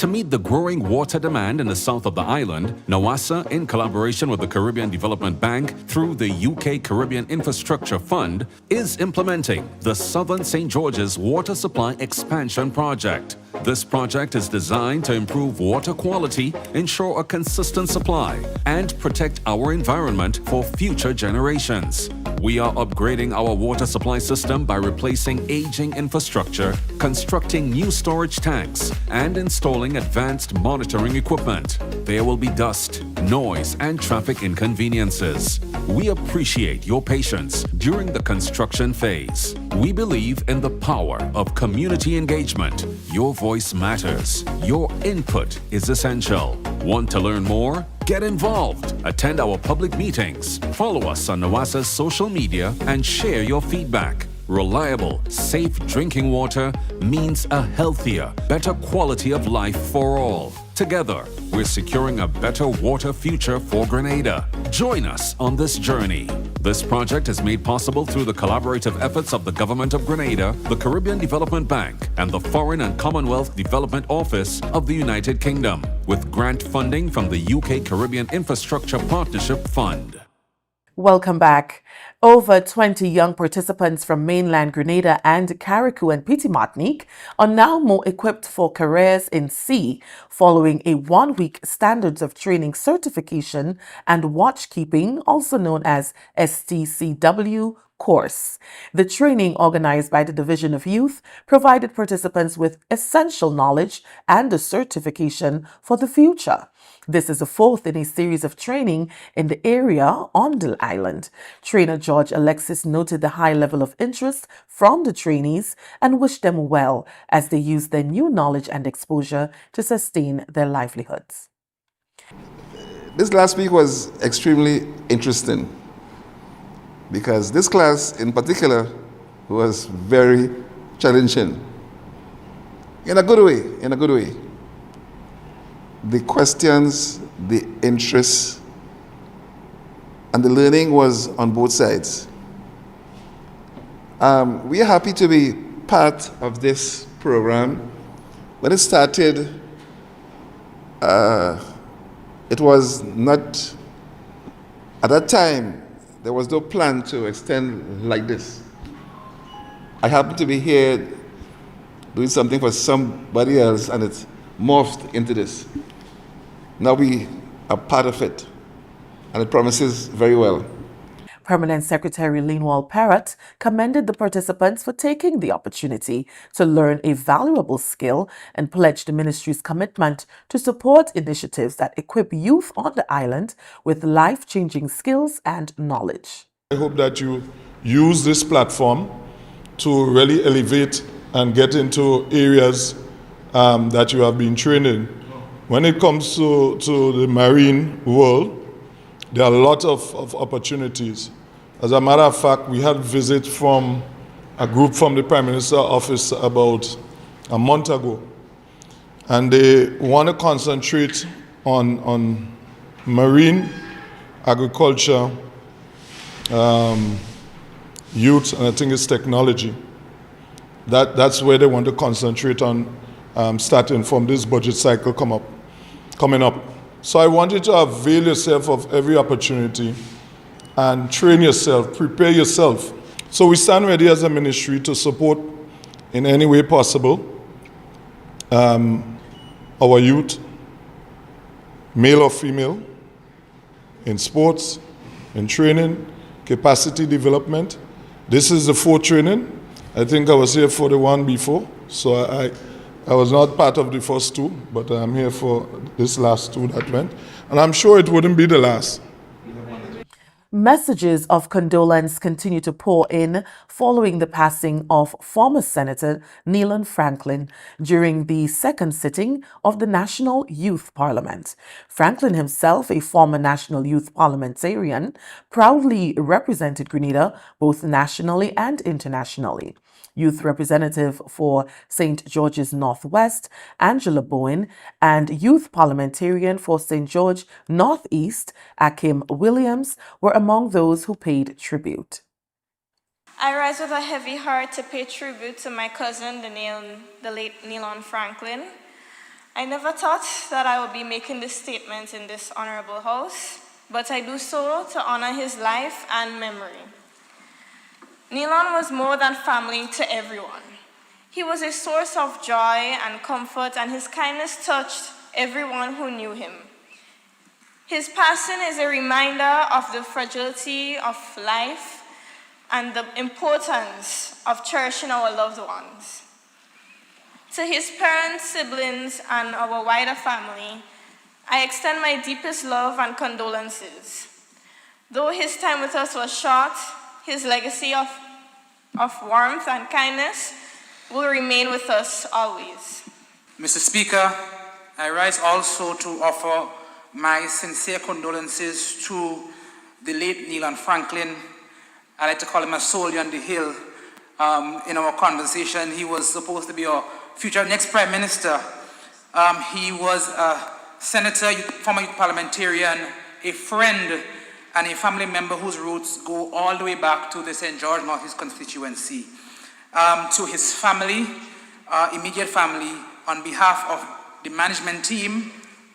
To meet the growing water demand in the south of the island, NAWASA, in collaboration with the Caribbean Development Bank through the UK Caribbean Infrastructure Fund, is implementing the Southern St. George's Water Supply Expansion Project. This project is designed to improve water quality, ensure a consistent supply, and protect our environment for future generations. We are upgrading our water supply system by replacing aging infrastructure, constructing new storage tanks, and installing advanced monitoring equipment. There will be dust, noise, and traffic inconveniences. We appreciate your patience during the construction phase. We believe in the power of community engagement. Your voice matters. Your input is essential. Want to learn more? Get involved. Attend our public meetings. Follow us on NAWASA's social media and share your feedback. Reliable, safe drinking water means a healthier, better quality of life for all. Together, we're securing a better water future for Grenada. Join us on this journey. This project is made possible through the collaborative efforts of the Government of Grenada, the Caribbean Development Bank, and the Foreign and Commonwealth Development Office of the United Kingdom, with grant funding from the UK Caribbean Infrastructure Partnership Fund. Welcome back. Over 20 young participants from mainland Grenada and Carriacou and Petite Martinique are now more equipped for careers in sea following a one-week Standards of Training Certification and Watchkeeping, also known as STCW, course. The training, organized by the Division of Youth, provided participants with essential knowledge and a certification for the future. This is the fourth in a series of training in the area on the island. Trainer George Alexis noted the high level of interest from the trainees and wished them well as they use their new knowledge and exposure to sustain their livelihoods. This last week was extremely interesting because this class in particular was very challenging. In a good way, in a good way. The questions, the interest, and the learning was on both sides. We are happy to be part of this program. When it started, it was not, at that time, there was no plan to extend like this. I happened to be here doing something for somebody else, and it's morphed into this. Now we are part of it, and it promises very well. Permanent Secretary Linwal Parrott commended the participants for taking the opportunity to learn a valuable skill and pledged the ministry's commitment to support initiatives that equip youth on the island with life-changing skills and knowledge. I hope that you use this platform to really elevate and get into areas that you have been trained in. When it comes to the marine world, there are a lot of opportunities. As a matter of fact, we had a visit from a group from the Prime Minister's office about a month ago. And they want to concentrate on marine, agriculture, youth, and I think it's technology. That's where they want to concentrate on starting from this budget cycle coming up. So I want you to avail yourself of every opportunity and train yourself, prepare yourself. So we stand ready as a ministry to support in any way possible our youth, male or female, in sports, in training, capacity development. This is the fourth training. I think I was here for the one before, so I was not part of the first two, but I'm here for this last two that went. And I'm sure it wouldn't be the last. Messages of condolence continue to pour in following the passing of former Senator Neelan Franklin during the second sitting of the National Youth Parliament. Franklin himself, a former National Youth Parliamentarian, proudly represented Grenada both nationally and internationally. Youth Representative for St. George's Northwest, Angela Bowen, and Youth Parliamentarian for St. George Northeast, Akim Williams, were among those who paid tribute. I rise with a heavy heart to pay tribute to my cousin, the late Neelan Franklin. I never thought that I would be making this statement in this honorable house, but I do so to honor his life and memory. Neilon was more than family to everyone. He was a source of joy and comfort, and his kindness touched everyone who knew him. His passing is a reminder of the fragility of life and the importance of cherishing our loved ones. To his parents, siblings, and our wider family, I extend my deepest love and condolences. Though his time with us was short, his legacy of warmth and kindness will remain with us always. Mr. Speaker, I rise also to offer my sincere condolences to the late Neilon Franklin. I like to call him a soldier on the hill. In our conversation, he was supposed to be our future next Prime Minister. He was a senator, former youth parliamentarian, a friend, and a family member whose roots go all the way back to the St. George North East constituency. To his family, immediate family, on behalf of the management team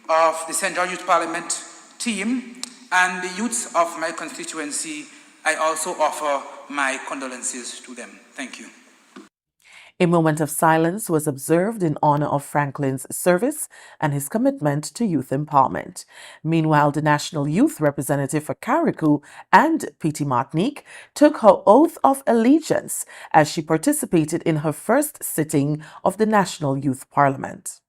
of the St. George Youth Parliament team and the youths of my constituency, I also offer my condolences to them. Thank you. A moment of silence was observed in honor of Franklin's service and his commitment to youth empowerment. Meanwhile, the National Youth Representative for Carriacou and Petite Martinique took her oath of allegiance as she participated in her first sitting of the National Youth Parliament.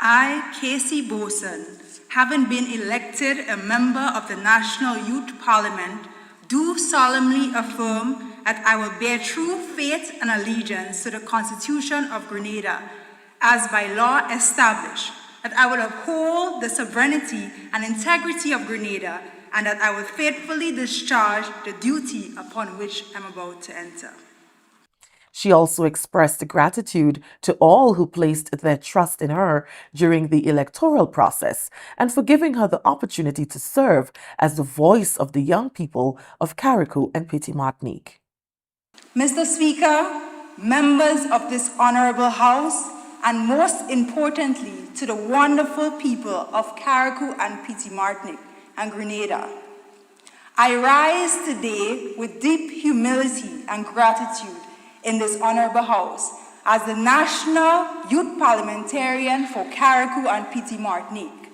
I, Casey Boson, having been elected a member of the National Youth Parliament, do solemnly affirm that I will bear true faith and allegiance to the Constitution of Grenada, as by law established, that I will uphold the sovereignty and integrity of Grenada, and that I will faithfully discharge the duty upon which I'm about to enter. She also expressed gratitude to all who placed their trust in her during the electoral process and for giving her the opportunity to serve as the voice of the young people of Carriacou and Petite Martinique. Mr. Speaker, members of this honorable House, and most importantly to the wonderful people of Carriacou and Petite Martinique and Grenada, I rise today with deep humility and gratitude in this honorable House as the National Youth Parliamentarian for Carriacou and Petite Martinique.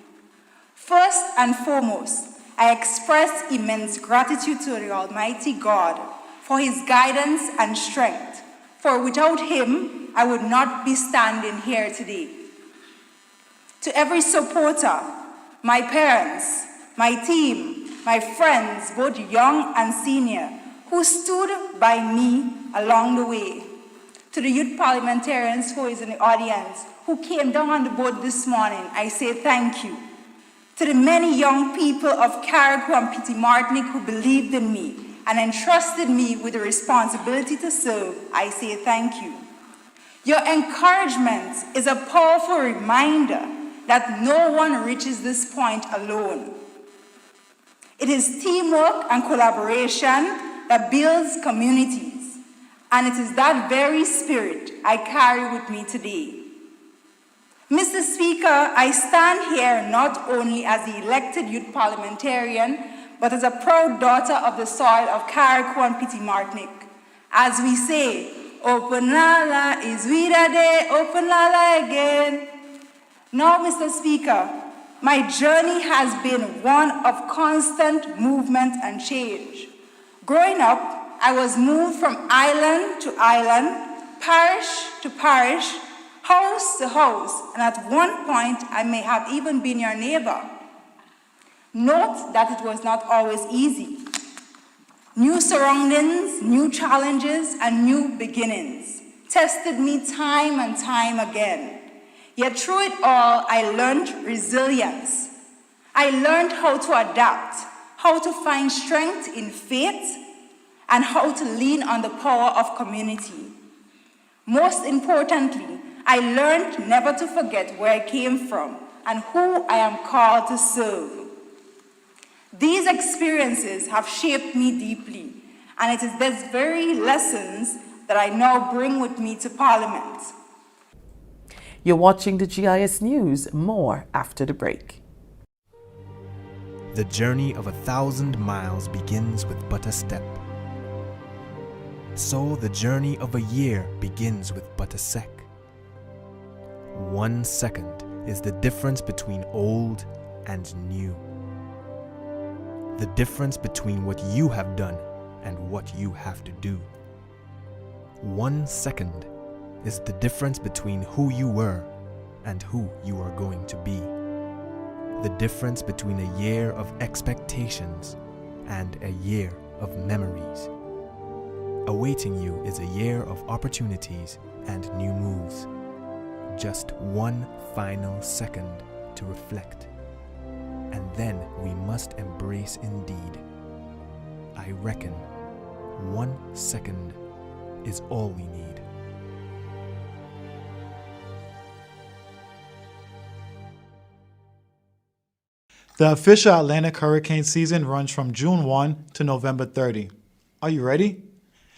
First and foremost, I express immense gratitude to the Almighty God for his guidance and strength, for without him, I would not be standing here today. To every supporter, my parents, my team, my friends, both young and senior, who stood by me along the way. To the youth parliamentarians who is in the audience, who came down on the boat this morning, I say thank you. To the many young people of Carriacou and Petite Martinique who believed in me and entrusted me with the responsibility to serve, I say thank you. Your encouragement is a powerful reminder that no one reaches this point alone. It is teamwork and collaboration that builds communities, and it is that very spirit I carry with me today. Mr. Speaker, I stand here not only as the elected youth parliamentarian, but as a proud daughter of the soil of Carriacou and Petite Martinique. As we say, open lala is vida day, open lala again. Now, Mr. Speaker, my journey has been one of constant movement and change. Growing up, I was moved from island to island, parish to parish, house to house, and at one point I may have even been your neighbor. Note that it was not always easy. New surroundings, new challenges, and new beginnings tested me time and time again. Yet through it all, I learned resilience. I learned how to adapt, how to find strength in faith, and how to lean on the power of community. Most importantly, I learned never to forget where I came from and who I am called to serve. These experiences have shaped me deeply, and it is these very lessons that I now bring with me to Parliament. You're watching the GIS News. More after the break. The journey of 1,000 miles begins with but a step. So the journey of a year begins with but a sec. 1 second is the difference between old and new. The difference between what you have done and what you have to do. 1 second is the difference between who you were and who you are going to be. The difference between a year of expectations and a year of memories. Awaiting you is a year of opportunities and new moves. Just one final second to reflect. And then we must embrace indeed. I reckon 1 second is all we need. The official Atlantic hurricane season runs from June 1 to November 30. Are you ready?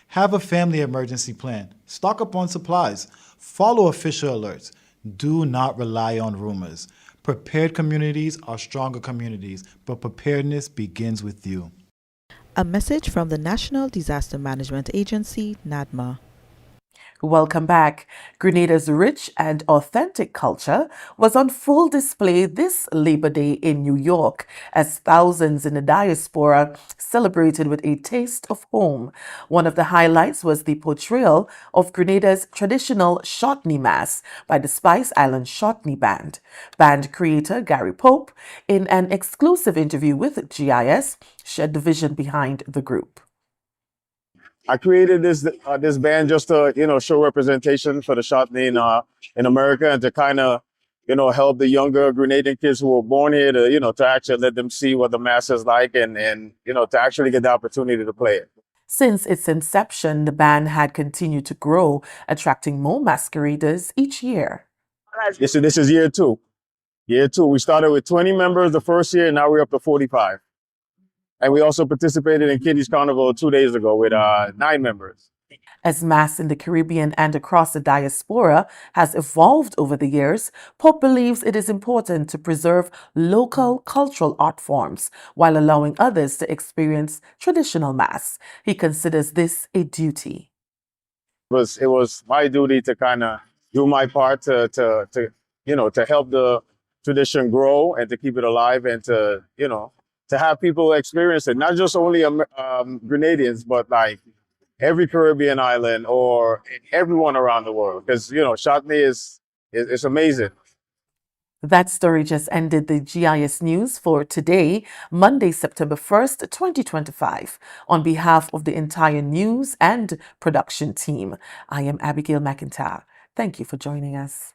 Have a family emergency plan. Stock up on supplies. Follow official alerts. Do not rely on rumors. Prepared communities are stronger communities, but preparedness begins with you. A message from the National Disaster Management Agency, NADMA. Welcome back. Grenada's rich and authentic culture was on full display this Labor Day in New York as thousands in the diaspora celebrated with a taste of home. One of the highlights was the portrayal of Grenada's traditional Shotney Mass by the Spice Island Shotney Band. Band creator Gary Pope, in an exclusive interview with GIS, shared the vision behind the group. I created this band just to show representation for the Shotney in America and to kind of help the younger Grenadian kids who were born here to to actually let them see what the mass is like and to actually get the opportunity to play it. Since its inception, the band had continued to grow, attracting more masqueraders each year. This is year two. Year two. We started with 20 members the first year, and now we're up to 45. And we also participated in Kitty's Carnival 2 days ago with 9 members. As mass in the Caribbean and across the diaspora has evolved over the years, Pope believes it is important to preserve local cultural art forms while allowing others to experience traditional mass. He considers this a duty. It was my duty to kind of do my part to help the tradition grow and to keep it alive and to have people experience it, not just only Grenadians, but like every Caribbean island or everyone around the world. Because, Shotney is amazing. That story just ended the GIS News for today, Monday, September 1st, 2025. On behalf of the entire news and production team, I am Abigail McIntyre. Thank you for joining us.